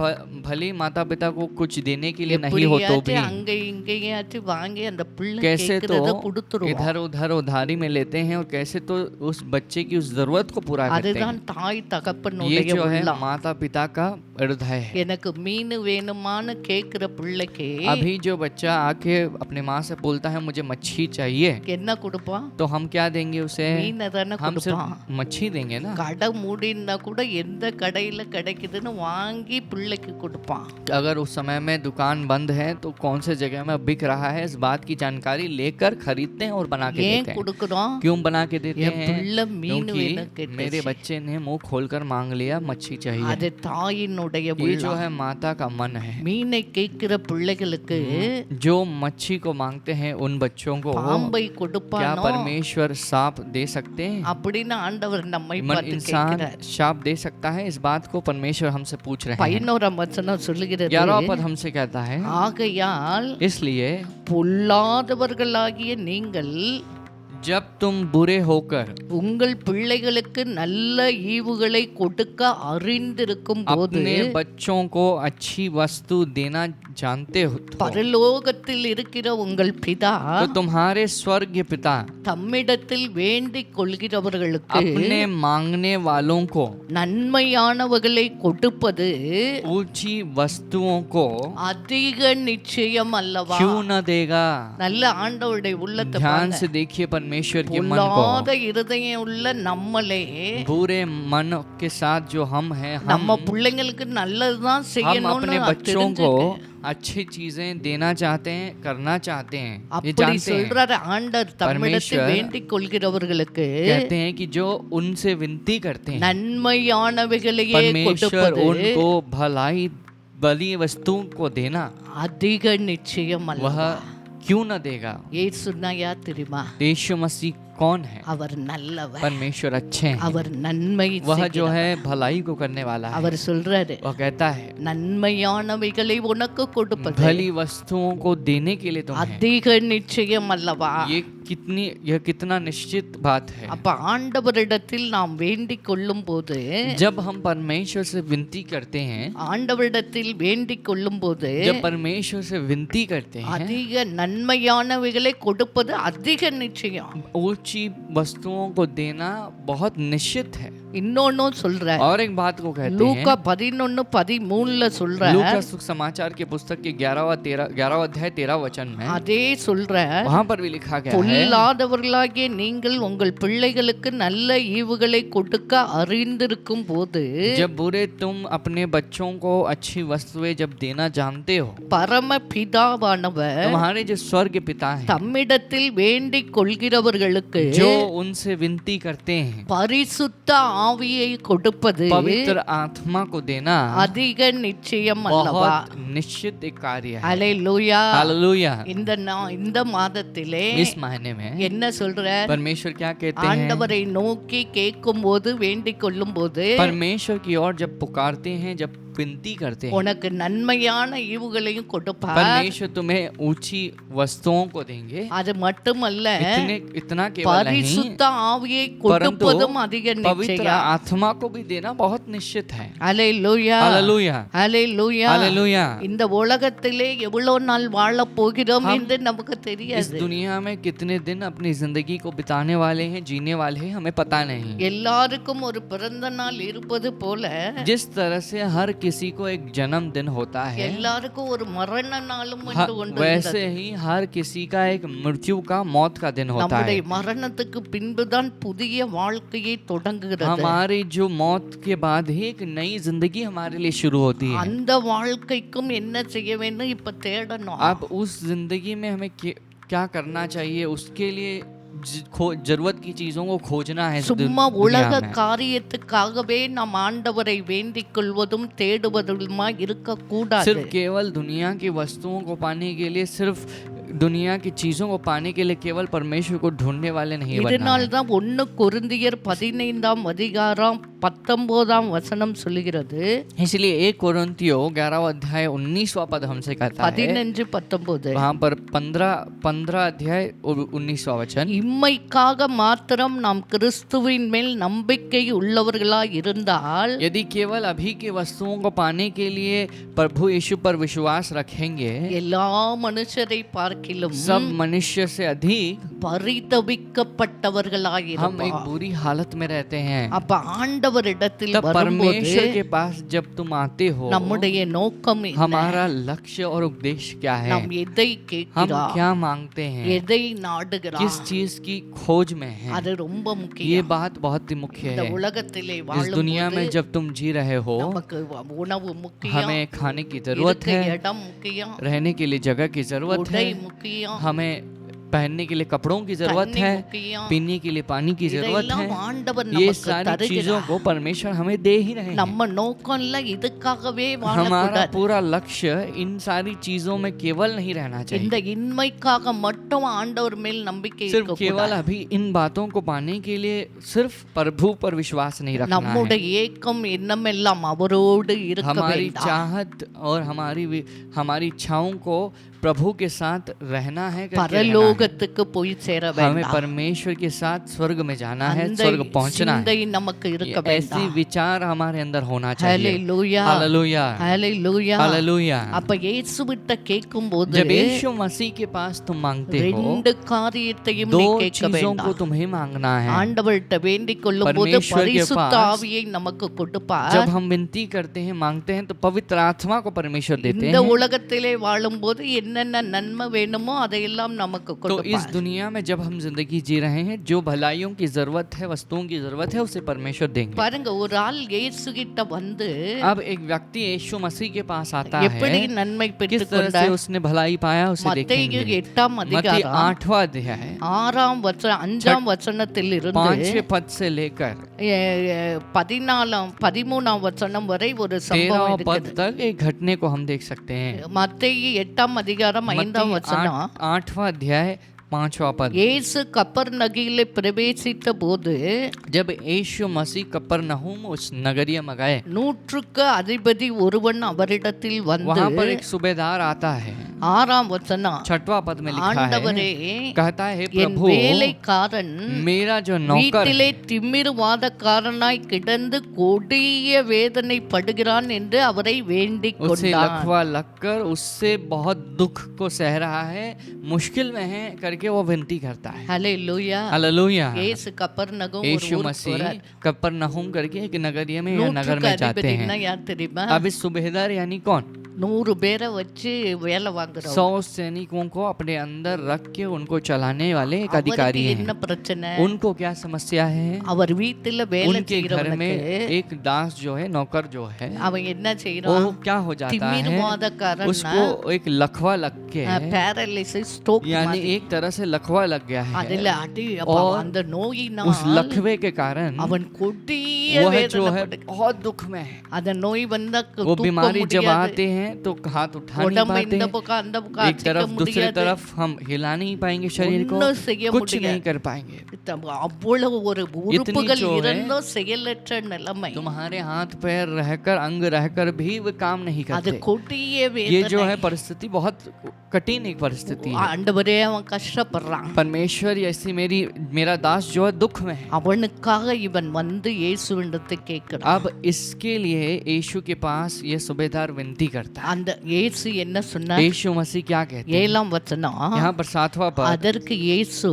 भले माता पिता को कुछ देने के लिए नहीं हो तो भी அங்க இங்கேயாச்சும் வாங்கி அந்த பிள்ளை कैसे கேக்குறத तो கொடுத்துருவோம். इधर उधर उधारी में लेते हैं और कैसे तो उस बच्चे की उस जरूरत को पूरा करते அதுதான் हैं. தாய் ये தகப்பனுடைய जो है உள்ளம். माता पिता का हृदय है. எனக்கு மீன் வேணுமான்னு கேக்குற பிள்ளைக்கு अभी जो बच्चा आके अपने माँ से बोलता है मुझे मच्छी चाहिए, என்ன கொடுப்பான்? तो हम क्या देंगे उसे? மீனை தானே हम கொடுப்பான். सिर्फ मच्छी देंगे ना. கடை மூடினா கூட எந்த கடையில கிடைக்குதுன்னு வாங்கி பிள்ளைக்கு கொடுப்பான். अगर उस समय में दुकान बंद है तो कौन से जगह में बिक रहा है, इस बात की जानकारी लेकर खरीदते हैं और बना के ஏன் देते हैं. கொடுக்குறோம்? क्यों बना के देते என் हैं? பிள்ளை மீன் வேணும் क्योंकि मेरे கேட்டுச்சு. बच्चे ने मुंह खोलकर मांग लिया मच्छी चाहिए. அது தாயினுடைய ये जो உள்ளம். है माता का मन है. மீனை கேட்கிற பிள்ளைகளுக்கு जो मच्छी को मांगते हैं उन बच्चों को பாம்பை क्या கொடுப்பானோ परमेश्वर सांप दे सकते हैं? அப்படின்னு ஆண்டவர் நம்மை பார்த்து इंसान கேட்கிறார். शाप दे सकता है? इस बात को परमेश्वर हमसे पूछ रहे हैं. 11ஆம் வசனம் சொல்லுகிறது, 11वां पद हमसे कहता है, ஆகையால் इसलिए பொல்லாதவர்களாகிய நீங்கள் जब तुम बुरे होकर உங்கள் பிள்ளைகளுக்கு நல்ல ஈவுகளை கொடுக்க அறிந்திருக்கும் போது अपने बच्चों को अच्छी वस्तु देना जानते हो तो பரலோகத்தில் இருக்கிற உங்கள் பிதா तुम्हारे स्वर्गीय पिता தம்மிடத்தில் வேண்டிக் கொள்கிறவர்களுக்கு अपने मांगने वालों को நன்மையானவர்களை கொடுப்பது ऊंची वस्तुओं को அதிக நிச்சயம் அல்லவா? क्यों न देगा? நல்ல ஆண்டவருடைய உள்ளத்தை ध्यान பாருங்க. से देखिए परमेश्वर के मन பொல்லாத को. இருதயம் உள்ள நம்மளே बुरे मन के साथ जो हम हैं, நம்ம हम பிள்ளைங்களுக்கு நல்லதுதான் अपने செய்யணும்னு बच्चों को தெரிஞ்சுக்க. अच्छी चीजें देना चाहते हैं, करना चाहते हैं. ये அப்படி जानते हैं. சொல்றாரு ஆண்டவர் தம்மிடத்தில் परमेश्वर வேண்டிக் கொள்கிறவர்களுக்கு कहते हैं कि जो उनसे विनती करते हैं, நன்மையானவைகளையே परमेश्वर கொடுப்பது उनको भलाई बलि वस्तुओं को देना அதிக நிச்சயம் वह அல்லவா? क्यों न देगा? ஏசுனா யார் தெரியுமா? यीशु मसीह कौन है? அவர் நல்லவர், परमेश्वर अच्छे हैं। அவர் नन्மை वह जो செய்கிறவர். है भलाई को करने वाला है। அவர் சொல்றாரு, वह कहता है நன்மையானவைகளை உனக்கு கொடுப்பது भली वस्तुओं को देने के लिए तुम्हें। அதிக நிச்சயம் அல்லவா? यह कितना निश्चित बात है। அப்ப ஆண்டவரிடத்தில் நாம் வேண்டிக் கொள்ளும் போது, जब हम परमेश्वर से विनती करते हैं, ஆண்டவரிடத்தில் வேண்டிக் கொள்ளும் போது जब परमेश्वर से विनती करते हैं, அதிக நன்மையானவைகளை கொடுப்பது அதிக நிச்சயம். ऊंची वस्तुओं को देना बहुत निश्चित है। இன்னொன்னும் சொல்ற, और एक बात को कहते லூக்கா हैं, 11:13 சொல்ற, लूका सुसमाचार के पुस्तक के 11वां अध्याय 13 वचन में அதே சொல்ற, वहां पर भी लिखा गया है, பொல்லாதவர்களாகிய நீங்கள் உங்கள் பிள்ளைகளுக்கு நல்ல ஈவுகளை கொடுக்க அறிந்திருக்கும் போது, जब बुरे तुम अपने बच्चों को अच्छी वस्तुएं जब देना जानते हो, பரம பிதாவானவர் तुम्हारे जो स्वर्ग पिता हैं, தம்மிடத்தில் வேண்டிக் கொள்கிறவர்களுக்கு जो उनसे विनती करते हैं, பரிசுத்த ஆவியை கொடுப்பது पवित्र आत्मा को देना அதிக நிச்சயம் அல்லவா? बहुत निश्चित एक कार्य है। அல்லேலூயா. हालेलुया। இந்த மாதத்திலே इस महीने में என்ன சொல்ற? परमेश्वर क्या कहते हैं? ஆண்டவரை நோக்கி கேட்கும் போது, வேண்டிக் கொள்ளும் போது, परमेश्वर की ओर जब पुकारते हैं, जब विनती करते हैं, உனக்கு நன்மையான ஈவுகளையும் கொடுப்பார். परमेश्वर तुम्हें ऊंची वस्तुओं को देंगे। அது மட்டுமல்ல, इतना केवल नहीं, பரிசுத்த ஆவியை परंतु கொடுப்பதும் அதிக पवित्र நிச்சயம். आत्मा को भी देना बहुत निश्चित है। அல்லேலூயா. हालेलुया। அல்லேலூயா. हालेलुया। இந்த உலகத்திலே எவ்வளவு நாள் வாழ போகிறோம் हम என்று நமக்கு इस தெரியாது. दुनिया में कितने दिन अपनी जिंदगी को बिताने वाले हैं, जीने वाले हैं, हमें पता नहीं। எல்லாருக்கும் ஒரு பிறந்த நாள் இருப்பது போல, जिस तरह से हर किसी को एक जन्मदिन होता है, எல்லாருக்கும் ஒரு மரண நாளும் என்று ஒன்று वैसे இருந்தது. ही हर किसी का एक मृत्यु का, मौत का दिन होता है। நம்முடைய மரணத்துக்கு பின்புதான் புதிய வாழ்க்கையை தொடங்குகிறது. हमारी जो मौत के बाद ही एक नई जिंदगी हमारे लिए शुरू होती है। அந்த வாழ்க்கைக்கும் என்ன செய்ய வேண்டும் இப்ப தேடணும். अब उस जिंदगी में हमें क्या करना चाहिए, उसके लिए जरूरत की चीजों को खोजना है। சும்மா உலக காரியத்துக்காகவே நாம் ஆண்டவரை வேண்டிக் கொள்வதும் தேடுவதுமா இருக்க கூடாது. सिर्फ केवल दुनिया की वस्तुओं को पाने के लिए, सिर्फ दुनिया की चीजों को पाने के लिए केवल परमेश्वर को ढूंढने वाले नहीं बनना है। இதனால்தான் 1 கொரிந்தியர் 15 அதிகாரம் 19 वचனம் சொல்கிறது. इसलिए 1 कोरिन्थियों 11 अध्याय 19वां पद हमसे कहता है, 15-19 वहां पर 15 अध्याय और 19वां वचन, இம்மைக்காக மாத்திரம் நாம் கிறிஸ்துவின் மேல் நம்பிக்கை உள்ளவர்களாய் இருந்தால், यदि केवल अभी की वस्तुओं को पाने के लिए प्रभु यीशु पर विश्वास रखेंगे, எல்லா மனுஷரை பார்க்கிலும் सब मनुष्य से अधिक பரிதபிக்கப்பட்டவர்களாய் हम एक இருப்போம். बुरी हालत में रहते हैं। அப்ப ஆண்டவரிடத்தில் तब வரும்போது परमेश्वर के पास जब तुम आते हो, நம்முடைய நோக்கம் என்ன? हमारा लक्ष्य और उद्देश्य क्या है? நாம் எதை हम கேட்கிறோம், क्या मांगते हैं, எதை நாடுகிறோம், किस चीज की खोज में है? அது ரொம்ப ये முக்கியம். बात बहुत ही मुख्य இந்த है। உலகத்திலே इस दुनिया में வாழும்போது जब तुम जी रहे हो, நமக்கு உணவு முக்கியம், हमें खाने की जरूरत இருக்க है, இடம் முக்கியம், रहने के लिए जगह की जरूरत உடை है, முக்கியம், हमें पहनने के लिए कपड़ों की जरूरत தண்ணி है, முக்கியம். पीने के लिए पानी की जरूरत இதெல்லாம் है। ஆண்டவர் ये நமக்கு सारी चीजों தருகிறார். को परमेश्वर हमें दे ही रहे हैं। நம்ம नोக்கம் இல்ல இதுக்காகவே हमारा வாழக்கூடாது. पूरा लक्ष्य इन सारी चीजों में केवल नहीं रहना இந்த चाहिए। இன்மைக்காக மட்டும் ஆண்டவர் மேல் நம்பிக்கை सिर्फ केवल இருக்கக்கூடாது. अभी इन बातों को पाने के लिए सिर्फ प्रभु पर विश्वास नहीं रखना है। நம்முடைய ஏக்கம் எண்ணமெல்லாம் அவரோடு இருக்க हमारी வேண்டும். चाहत और हमारी इच्छाओं को प्रभु के साथ रहना है, करके रहना है। பரலோகத்துக்கு போய் சேர हमें வேண்டும். परमेश्वर के साथ स्वर्ग में जाना है, அந்த स्वर्ग पहुंचना சிந்தை है। நமக்கு இருக்க ये ऐसी வேண்டும். विचार हमारे अंदर होना चाहिए। ஹalleluya, हालेलुया, ஹalleluya. हालेलुया। அப்ப இயேசுவிட்ட கேட்கும்போது जब यीशु मसीह के पास तुम मांगते हो, ரெண்டு காரியத்தையும் நீ दो கேட்க चीजों को வேண்டாம். तुम्हें मांगना है। ஆண்டவர்கிட்ட வேண்டிக் கொள்ளும்போது परमेश्वर के பரிசுத்த पास ஆவியை நமக்கு கொடுப்பார். जब हम विनती करते हैं, मांगते हैं, तो पवित्र आत्मा को परमेश्वर देते இந்த हैं। உலகத்திலே வாழும்போது என்ன என்னென்ன நன்மை வேணுமோ அதையெல்லாம் நமக்கு तो इस கொடுப்பார். दुनिया में जब हम जिंदगी जी रहे हैं, जो भलाइयों की जरूरत है, वस्तुओं की जरूरत है, उसे परमेश्वर देंगे। பாருங்க, ஒரு ஆள் இயேசு கிட்ட வந்து अब एक व्यक्ति यीशु मसीह के पास आता எப்படி है, நன்மை किस பெற்றுக் तरह से கொண்டார்? उसने भलाई पाया उसे மத்தேயு देखेंगे। 8ஆம் मत्ती அதிகாரம் 8वां अध्याय 6ஆம் वचனம் 5ஆம் வசனத்தில் இருந்து 5वें पद से लेकर 13ஆம் வசனம் வரை ஒரு 13 சம்பவம் पद இருக்குது. तक एक घटने को हम देख सकते हैं। மத்தேயு 8ஆம் அதிகாரம் 5ஆம் வசனம், 8वां अध्याय 5वां पद। இயேசு கப்பர்நகீமிலே பிரவேசித்த போது जब यीशु मसीह कफरनहूम उस नगरीय में गए, 100க்கு அதிபதி ஒருவன் அவரிடத்தில் வந்து वहां पर एक सूबेदार आता है। 6ஆம் வசனம், 6वां पद में लिखा ஆண்டவரே, है, कहता है, என் प्रभु வேலைக்காரன் मेरा जो नौकर வீட்டிலே திமிர்வாதக்காரனாய் கிடந்து கொடிய வேதனை படுகிறான் என்று அவரை வேண்டிக் उसे கொண்டான். लकवा लगकर उससे बहुत दुख को सह रहा है, मुश्किल में है करके वो विनती करता है। ஹல்லேலூயா. हालेलुया। இயேசு கப்பர்நகூம் ஒரு यीशु ஊருக்கு मसीह போறார். कफरनहूम करके एक नगरीय में या नगर 100க்கு में जाते அதிபதினா हैं। யார் தெரியுமா? अब इस सूबेदार यानी कौन? 100 பேரை வச்சு வேலை வாங்குறோம். 100 सैनिकों को अपने अंदर रख के उनको चलाने वाले एक अधिकारी அவருக்கு என்ன हैं। பிரச்சனை? उनको क्या समस्या है? அவர் வீட்டுல வேலை उनके घर में செய்யறவனுக்கு एक दास जो है, नौकर जो है, அவன் என்ன वो செய்யறான்? क्या हो जाता है, திமிர்வாதக்காரன், उसको एक लकवा लग के, பேரலிசிஸ், ஸ்ட்ரோக் यानी एक तरह से लकवा लग गया है। அதுல அடி அப்ப और அந்த उस நோயினால் लकवे के कारण அவன் கொடிய वह जो வேதனை है படுகிறான். बहुत दुख में है। அந்த நோய் வந்தா वो தூக்க बीमारी जब முடியாது. आते हैं तो हाथ उठा नहीं உடம்பு पाते, இந்த பக்கம் அந்த பக்கம் एक तरफ அசைக்க दूसरी முடியாது. तरफ हम हिला नहीं पाएंगे शरीर को, ஒண்ணும் செய்ய कुछ முடியாது. नहीं कर पाएंगे। அவ்வளவு ஒரு உறுப்புகள் जो है, இருந்தும் செயலற்ற நிலைமை. तुम्हारे हाथ पैर रहकर, अंग रहकर भी वे काम नहीं அது करते। கொடிய ये जो है வேதனை. परिस्थिति बहुत कठिन एक परिस्थिति है। ஆண்டவரே, அவன் கஷ்டப்படுறான். परमेश्वर, ऐसी मेरा दास जो है दुख में है। அவனுக்காக இவன் வந்து இயேசுவிடத்தை கேட்கிறான். अब इसके लिए यीशु के पास ये सूबेदार विनती करता है। அந்த இயேசு என்ன சொன்னார்? यीशु मसीह क्या कहते हैं? 7ஆம் வசனம், यहाँ पर 7वां पद, அதற்கு இயேசு,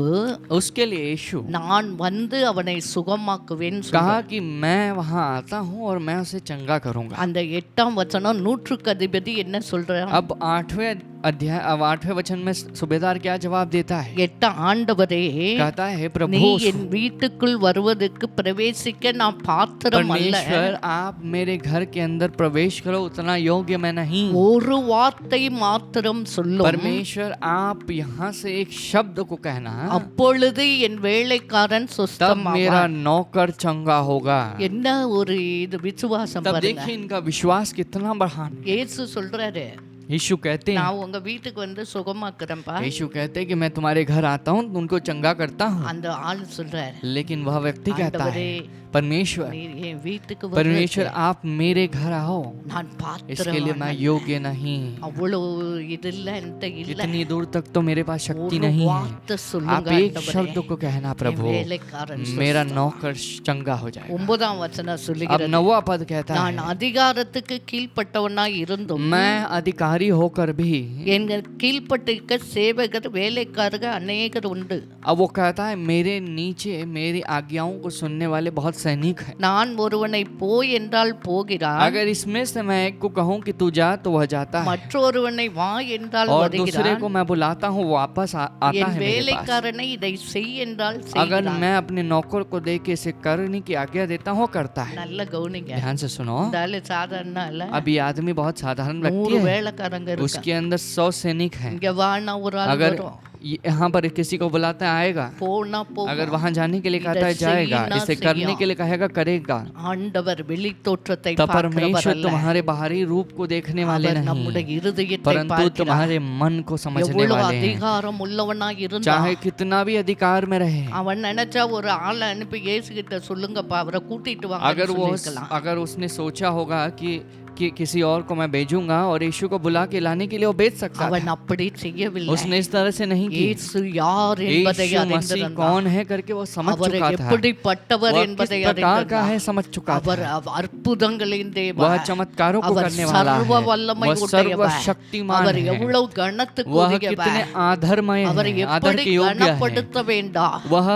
उसके लिए यीशु நான் வந்து அவனை சுகமாக்குவேன் कहा சொன்னார். कि मैं वहां आता हूँ और मैं उसे चंगा करूंगा। அந்த 8ஆம் வசனம் 100க்கு அதிபதி என்ன சொல்றான்? अब 8वें वचन में सूबेदार क्या जवाब देता है? 8 ஆண்டவரே, कहता है, நீ प्रभु என் வீட்டுக்குள் வருவதற்கு பிரவேசிக்க நான் பாத்திரம் அல்ல. परमेश्वर, आप मेरे घर के अंदर प्रवेश करो, उतना योग्य मैं नहीं। ஒரு வார்த்தை மாத்திரம் சொல்லும். परमेश्वर, आप यहाँ से एक शब्द को कहना, அப்பொழுது என் வேலைக்காரன் तब मेरा சுஸ்தமாவான். नौकर चंगा होगा। என்ன ஒரு இது விசுவாசம் तब பாருங்க. देखिए इनका विश्वास कितना बढ़ान। இயேசு சொல்றாரு, यीशु कहते हैं, நான் உங்க வீட்டுக்கு வந்து சுகமாக்குறேன்ப்பா. यीशु कहते हैं कि मैं तुम्हारे घर आता हूँ, उनको चंगा करता हूँ। அந்த ஆள் சொல்றாரு, लेकिन वह व्यक्ति कहता है, ஆண்டவரே, परमेश्वर, நீ என் வீட்டுக்கு परमेश्वर, வர்றதுக்கு आप मेरे घर आओ, நான் इसके लिए मैं பாத்திரம் योग्य नहीं। அவ்வளவு இது இல்ல, இந்த இல்ல. इतनी दूर तक तो मेरे पास शक्ति ஒரு नहीं है। வார்த்தை आप சொல்லுங்க एक ஆண்டவரே. शब्द को कहना, என் प्रभु, வேலைக்காரன் मेरा சுஸ்தம். नौकर चंगा हो जाएगा। 9ஆம் வசனம் अब சொல்லுகிறது, 9वां पद कहता நான் है, அதிகாரத்துக்கு கீழ்ப்பட்டவனாய் இருந்தும் मैं अधिकारी होकर भी। எங்கள் கீழ்ப்பட்டிருக்க சேவகர் வேலைக்காரர்கள் अनेकर உண்டு. अब वो कहता है, मेरे नीचे मेरी आज्ञाओं को सुनने वाले बहुत सैनिक हैं। நான் ஒருவனை போ என்றால் போகிறான், अगर इसमें से मैं एक को कहूँ कि तू जा, तो वह जाता है, மற்றொருவனை வா என்றால் और दूसरे வருகிறான், को मैं बुलाता हूँ, वो वापस आता என் है मेरे पास। வேலைக்காரனை இதை செய் என்றால் अगर செய்கிறான். मैं अपने नौकर को दे के इसे करने की आज्ञा देता हूँ, वो करता है। நல்ல கவனிங்க. ध्यान से सुनो, இந்த ஆளு சாதாரண இல்ல. अब ये आदमी बहुत साधारण व्यक्ति 100 है, வேலைக்காரங்க இருக்காங்க. उसके अंदर 100 सैनिक हैं। இங்க வானா ஒரு ஆள் अगर வரும், यहाँ पर किसी को बुलाता है, आएगा। போனா போகும். अगर वहां जाने के लिए कहता है, इधर जाएगा। செய்யினா इसे करने செய்யும். के लिए कहेगा, करेगा। ஆண்டவர் வெளி தோற்றத்தை तब பார்க்கிறவர் परमेश्वर அல்ல, तुम्हारे बाहरी रूप को देखने वाले அவர் नहीं, நம்முடைய இருதயத்தை परंतु பார்க்கிறார். तुम्हारे मन को समझने எவ்வளவு वाले हैं। அதிகாரம் உள்ளவனாய் இருந்தா चाहे कितना भी अधिकार में रहे, அவன் நினைச்சா ஒரு ஆளை அனுப்பி இயேசு கிட்ட சொல்லுங்கப்பா, அவரை கூட்டிட்டு अगर வாங்க वो சொல்லிருக்கலாம். अगर उसने सोचा होगा कि किसी और को मैं भेजूंगा और यीशु को बुला के लाने के लिए वो भेज सकता அவன் था। அப்படி செய்யவில்லை. उसने इस तरह से नहीं की। இயேசு யார் என்பதை यीशु मसीह அறிந்திருந்தான். कौन है करके वो समझ அவர் चुका था। எப்படிப்பட்டவர் वह किस என்பதை प्रकार का அறிந்திருந்தான். है समझ चुका அவர் था। அற்புதங்களின் वह தேவன், चमत्कारों को அவர் करने वाला சர்வ है, வல்லமை वह உடையவர், सर्वशक्तिमान அவர் है, எவ்வளவு கனத்துக்கு वह कितने உரியவர், आधर्मय அவரை है, आदर எப்படி के योग्य है, கனப்படுத்த வேண்டாம். वह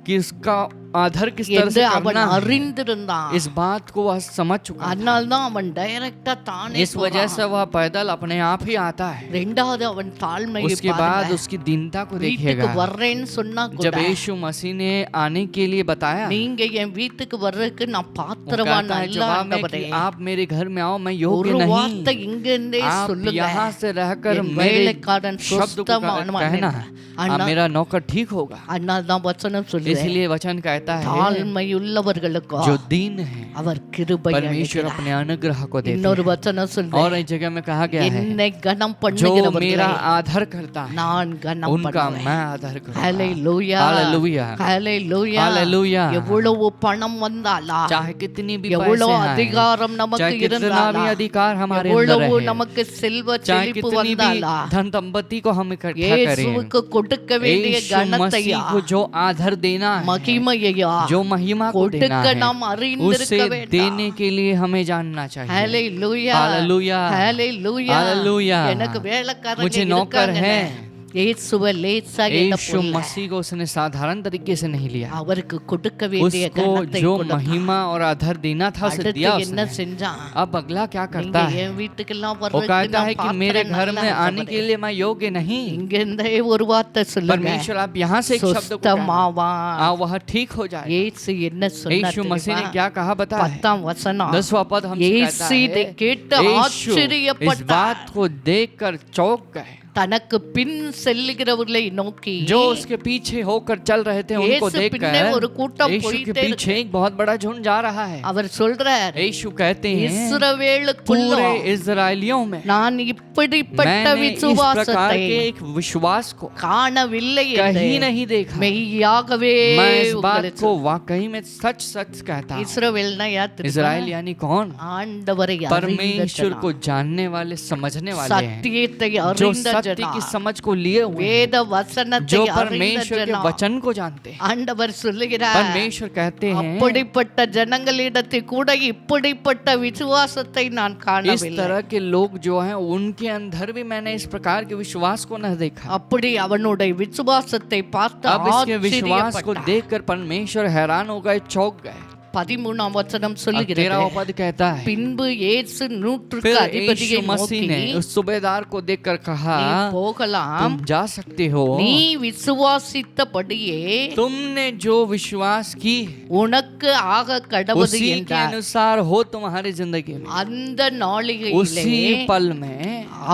किसका आधार किस तरह என்று से அவன் करना है, அறிந்திருந்தான். इस बात को वह समझ चुका है। அதனால்தான் அவன் டைரக்டா தானே इस वजह से वह पैदल अपने आप ही आता है। ரெண்டாவது அவன் தாழ்மையை उसके बाद उसकी दीनता को வீட்டுக்கு देखिएगा। வர்றேன்னு சொன்னா जब கூட यीशु मसीह ने आने के लिए बताया, நீங்க என் வீட்டுக்கு வர்றதுக்கு நான் वो பாத்திரவான் कहता है அல்ல जवाब में ஆண்டவரே. कि आप मेरे घर में आओ, मैं योग्य ஒரு नहीं। வார்த்தை இங்கிருந்தே आप சொல்லுங்க. यहाँ से रहकर என் मेरे வேலைக்காரன் शब्द को சுத்தமானவன் कहना என்று. है, अब मेरा नौकर ठीक होगा। அதனால தான் வசனம் சொல்லுது, इसलिए वचन कहता है தாழ்மையுள்ளவர்களுக்கு जो दीन है அவர் கிருபை परमेश्वर அளிக்கிறார். अपने अनुग्रह को देते இன்னொரு हैं। வசனம் சொல்லுது, और एक जगह में कहा गया है, என்னை கனம் जो பண்ணுகிறவர்களை मेरा आदर करता है நான் கனம் उनका பண்ணுவேன். मैं आदर करूंगा। ஹalleluya, हालेलुया, ஹalleluya. हालेलुया। எவ்வளவு பணம் வந்தாலா, चाहे कितनी भी எவ்வளவு पैसे आए, அதிகாரம் நமக்கு चाहे कितना भी இருந்தாலா, अधिकार हमारे अंदर எவ்வளவு रहे, நமக்கு செல்வ चाहे செழிப்பு कितनी भी வந்தாலா, धन संपत्ति को हम इकट्ठा करें, இயேசுவுக்கு கொடுக்க வேண்டிய यीशु கனத்தையா, मसीह को जो आदर देना है, மகிமையையா जो महिमा को देना கொடுக்க है, நாம் அறிந்திருக்க उसे வேண்டும். देने के लिए हमें जानना चाहिए। ஹalleluya, हालेलुया, ஹalleluya. हालेलुया। எனக்கு வேலைக்காரங்க मुझे नौकर இருக்காங்க. है। இயேசுவை லேசா यीशु எண்ண मसीह को उसने साधारण तरीके से नहीं लिया, அவருக்கு கொடுக்க வேண்டிய उसको கனத்தை जो கொடுத்தான். महिमा और आदर देना था उसे அடுத்து दिया என்ன उसने। செஞ்சான்? अब अगला क्या நீங்க करता है, என் வீட்டுக்கெல்லாம் वो வர்றதுக்கு कहता है நான் कि मेरे பாத்திரம் घर நல்லா में आने இருக்கவரே. के लिए मैं योग्य नहीं। இங்க இருந்தே ஒரு வார்த்தை சொல்லுங்க, परमेश्वर आप यहाँ से एक शब्द को कहना, சுத்தமாவான். वह ठीक हो जाए। இயேசு என்ன यीशु मसीह ने சொன்னார்? क्या कहा बताया है? 10ஆம் வசனம். 10वां पद हमसे कहता இயேசு இதை है, கேட்டு यीशु इस ஆச்சரியப்பட்டார். बात को देखकर चौंक गए। தனக்கு பின் செல்லுகிறவர்களை நோக்கி, जो उसके पीछे होकर चल रहे थे उनको இயேசு பின்னே ஒரு देखकर கூட்டம் यीशु के போயிட்டே पीछे एक बहुत बड़ा झुंड जा रहा है। அவர் சொல்றார், यीशु कहते हैं இஸ்ரவேலுக்குள்ள पूरे इजरायलियों में நான் இப்படிப்பட்ட मैंने इस प्रकार விசுவாசத்தை के एक विश्वास को காணவில்லை என்று कहीं नहीं देखा। மெய்யாகவே मैं इस बात உங்களுக்கு को वाकई में सच सच कहता हूँ। இஸ்ரவேல்னா யார் தெரியுமா? इजराइल यानी कौन? ஆண்டவரை परमेश्वर அறிந்த को ஜனம். जानने वाले, समझने वाले हैं, சத்தியத்தை जो அறிந்த सत्य की ஜனம். समझ को लिए हुए हैं, வேத வசனத்தை जो அறிந்த परमेश्वर के ஜனம். वचन को जानते हैं। ஆண்டவர் சொல்லுகிறார், परमेश्वर कहते हैं அப்படிப்பட்ட ஜனங்களிடத்தில் கூட இப்படிப்பட்ட விசுவாசத்தை நான் इस காணவில்லை. तरह के लोग जो हैं उनके अंदर भी मैंने इस प्रकार के विश्वास को न देखा। அப்படி அவனுடைய விசுவாசத்தை பார்த்து अब इसके विश्वास को ஆச்சரியப்பட்டார். देखकर परमेश्वर हैरान हो गए, चौंक गए। 13ஆம் வசனம் अब சொல்லுகிறது, 13वां पद कहता है, பின்பு இயேசு நூற்றுக்கு फिर அதிபதியை यीशु मसीह நோக்கி, ने उस सूबेदार को देखकर कहा, நீ போகலாம், तुम जा सकते हो, நீ விசுவாசித்தபடியே तुमने जो विश्वास की உனக்கு ஆக கடவுது उसी के என்றார். अनुसार हो तुम्हारी जिंदगी में। அந்த நாளிகையிலே उसी पल में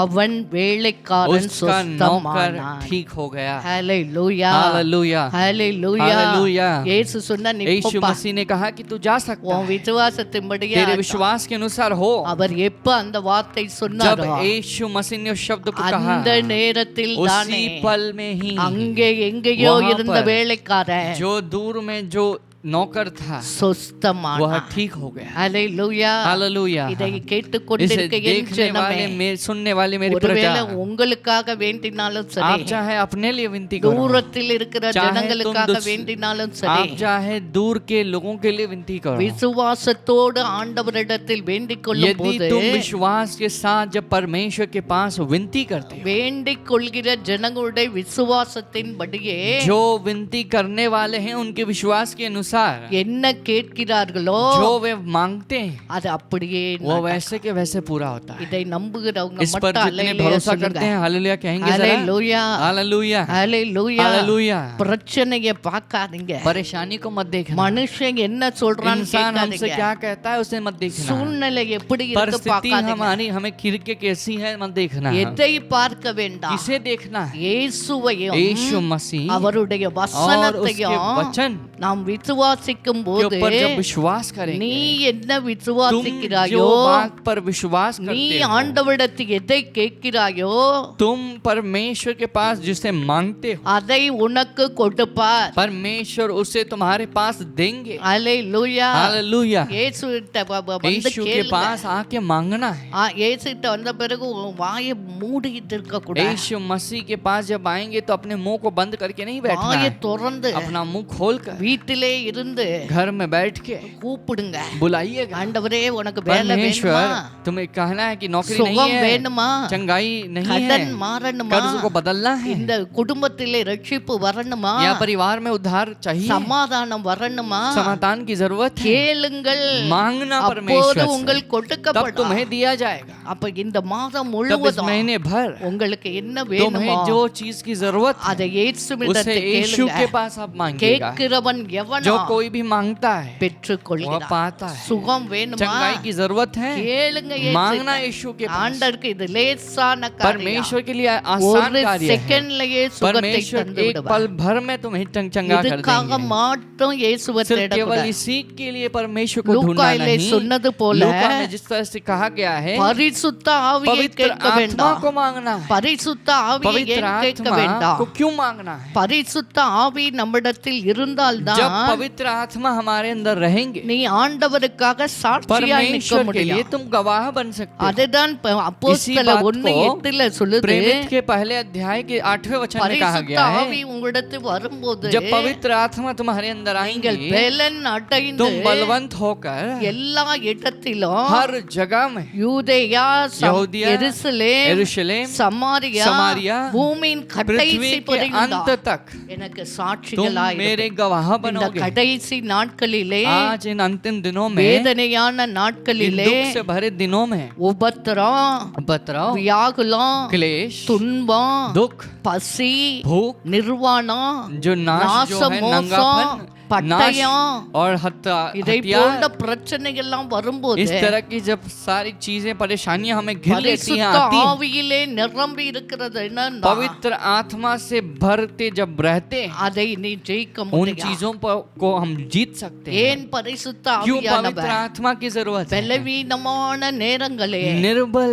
அவன் வேலைக்காரன் उसका नौकर சுத்தமானான். ठीक हो गया। ஹalleluya, हालेलुया, ஹalleluya. हालेलुया। இயேசு சொன்னார், நீ यीशु போப்பா. मसीह ने कहा कि तू जा सकता உன் है, விசுவாசத்தின்படியே तेरे विश्वास के अनुसार हो। அவர் எப்ப அந்த வார்த்தை जब சொன்னாரோ यीशु मसीह ने उस शब्द को कहा, அந்த நேரத்தில் தானே उसी पल में ही அங்கே எங்கேயோ वहाँ இருந்த पर வேலைக்காரன் जो दूर में जो नौकर था वह சுத்தமானான். ठीक हो गया। ஹalleluya. हालेलुया। இதை इसे கேட்டுக்கொண்டிருக்க என் देखने वाले, ஜனமே, सुनने वाले मेरी ஒருவேளை प्रजा, உங்களுக்காக வேண்டினாலும் आप சரி, चाहे अपने लिए विनती करो, தூரத்தில் இருக்கிற चाहे ஜனங்களுக்காக तुम வேண்டினாலும் சரி, आप चाहे दूर के लोगों के लिए विनती करो, விசுவாசத்தோடு ஆண்டவரிடத்தில் வேண்டிக் கொள்ளும் यदि போது तुम विश्वास के साथ जब परमेश्वर के पास विनती करते हो, வேண்டிக் கொள்கிற ஜனங்களுடைய விசுவாசத்தின்படியே जो विनती करने वाले हैं उनके विश्वास के अनुसार என்ன கேட்கிறார்களோ जो वे मांगते हैं அது அப்படியே वो वैसे के वैसे पूरा होता है। இதை நம்புகிறவங்க इस पर மட்டும் जितने அல்லேலூயா भरोसा சொல்லுங்க. करते हैं हालेलुया कहेंगे जरा। ஹalleluya, हालेलुया, ஹalleluya. हालेलुया। பிரச்சனையை பார்க்காதீங்க, परेशानी को मत देखना, மனுஷன் என்ன சொல்றான்னு इंसान हमसे கேட்காதீங்க, क्या कहता है उसे मत देखना, சூழ்நிலை எப்படி இருக்கு परिस्थिति பார்க்காதீங்க, हमारी हमें खिड़की कैसी है मत देखना, எதை பார்க்க வேண்டாம், किसे देखना है? இயேசுவையும் यीशु मसीह அவருடைய और उसके வசனத்தையும் वचन நாம் விசுவாசிக்கும் के போது ऊपर जब विश्वास நீ करेंगे, என்ன तुम விசுவாசிக்கிறாயோ, जो बात पर विश्वास நீ करते हो, ஆண்டவரிடத்தில் எதை கேட்கிறாயோ तुम परमेश्वर के पास जिसे मांगते हो, அதை உனக்கு கொடுப்பார். परमेश्वर उसे तुम्हारे पास देंगे। ஹalleluya. हालेलुया। இயேசுகிட்ட வந்து यीशु के கேளுங்க. पास आके मांगना है। இயேசுகிட்ட வந்த பிறகு உன் வாயை மூடிட்டு இருக்க கூடாது, यीशु मसीह के पास जब आएंगे तो अपने मुंह को बंद करके नहीं बैठना வாயை है, திறந்து अपना मुंह खोलकर வீட்டிலே இருந்து घर में बैठ के கூப்பிடுங்க. बुलाइएगा। ஆண்டவரே உனக்கு வேலை परमेश्वर வேணுமா, तुम्हें कहना है कि नौकरी नहीं சுகம் है, வேணுமா, चंगाई नहीं है, கடன் மாறணுமா, कर्ज को बदलना है, இந்த குடும்பத்திலே ரட்சிப்பு வரணுமா, या परिवार में उद्धार चाहिए, சமாதானம் வரணுமா, समाधान की जरूरत है, கேளுங்கள். मांगना அப்போது परमेश्वर உங்கள் से, तब கொடுக்கப்படும். तुम्हें दिया जाएगा। அப்ப இந்த மாதம் तब इस முழுவதும் महीने भर உங்களுக்கு என்ன வேணுமோ तुम्हें जो चीज की जरूरत है அதை उसे இயேசுவிடத்தில் यीशु के கேளுங்க. पास आप मांगिएगा। கேட்கிறவன் எவனோ जो कोई भी मांगता है பெற்றுக் वह கொள்கிறான். पाता है। சுகம் வேணுமா, चंगाई की जरूरत है, கேளுங்க. मांगना यीशु के पास। ஆண்டவருக்கு இது லேசான காரியம். परमेश्वर के लिए आसान ஒரு कार्य है। செகண்ட்லயே சுகத்தை परमेश्वर தந்து एक पल விடுவார். भर में तुम्हें चंगा कर இதுக்காக देंगे। மட்டும் இயேசுவை सिर्फ केवल தேடக்கூடாது. इसी के लिए परमेश्वर को ढूंढना லூக்காயிலே नहीं। சொன்னது போல लूका में जिस तरह से कहा गया है, பரிசுத்த ஆவியை पवित्र கேட்க आत्मा வேண்டாம். को मांगना है। பரிசுத்த ஆவியை पवित्र ஏன் கேட்க आत्मा வேண்டாம்? को क्यों मांगना है? பரிசுத்த ஆவி நம்மிடத்தில் जब இருந்தால்தான் पवित्र आत्मा हमारे अंदर रहेंगे, நீ ஆண்டவருக்காக சாட்சியாய் நிற்க परमेश्वर के लिए முடியும். तुम गवाह बन सकते हो। அதுதான் அப்போஸ்தலர் बात 1:8 சொல்லுது. प्रेरित के पहले अध्याय के 8वें वचन में कहा பரிசுத்த गया है, ஆவி உங்களிடத்தில் வரும்போது जब पवित्र आत्मा तुम्हारे अंदर நீங்கள் आएंगे, பலன் அடைந்து तुम बलवंत होकर எல்லா இடத்திலும் हर जगह में யூதேயா, यहूदिया, எருசலேம், यरूशलेम, சமாரியா, समारिया, பூமியின் கடைசி पृथ्वी के பரியந்தம் अंत तक எனக்கு तुम சாட்சிகளாய் मेरे गवाह இந்த बनोगे। கடைசி நாட்களிலே, आज इन अंतिम दिनों में, வேதனையான इन நாட்களிலே दुख से भरे दिनों में, உபத்திரம், उपद्रव, வியாகுலம், क्लेश, துன்பம், दुख, பசி, भूख, நிர்வாணம், जो नाश जो है, நாசமோசம், नंगापन, नाश பட்டயம், और இதை போன்ற हत्या, பிரச்சனைகள் எல்லாம் வரும்போது इस तरह की जब सारी चीजें परेशानियां हमें घिर लेती हैं, பரிசுத்த आती हैं, ஆவியிலே நிரம்பி இருக்கிறது என்னன்னா, पवित्र आत्मा से भरते जब रहते हैं, அதை நீ ஜெயிக்க उन முடியும். चीजों को हम जीत सकते हैं। ஏன் பரிசுத்த क्यों पवित्र ஆவியானவர் आत्मा की जरूरत है? பலவீனமான நேரங்களே निर्बल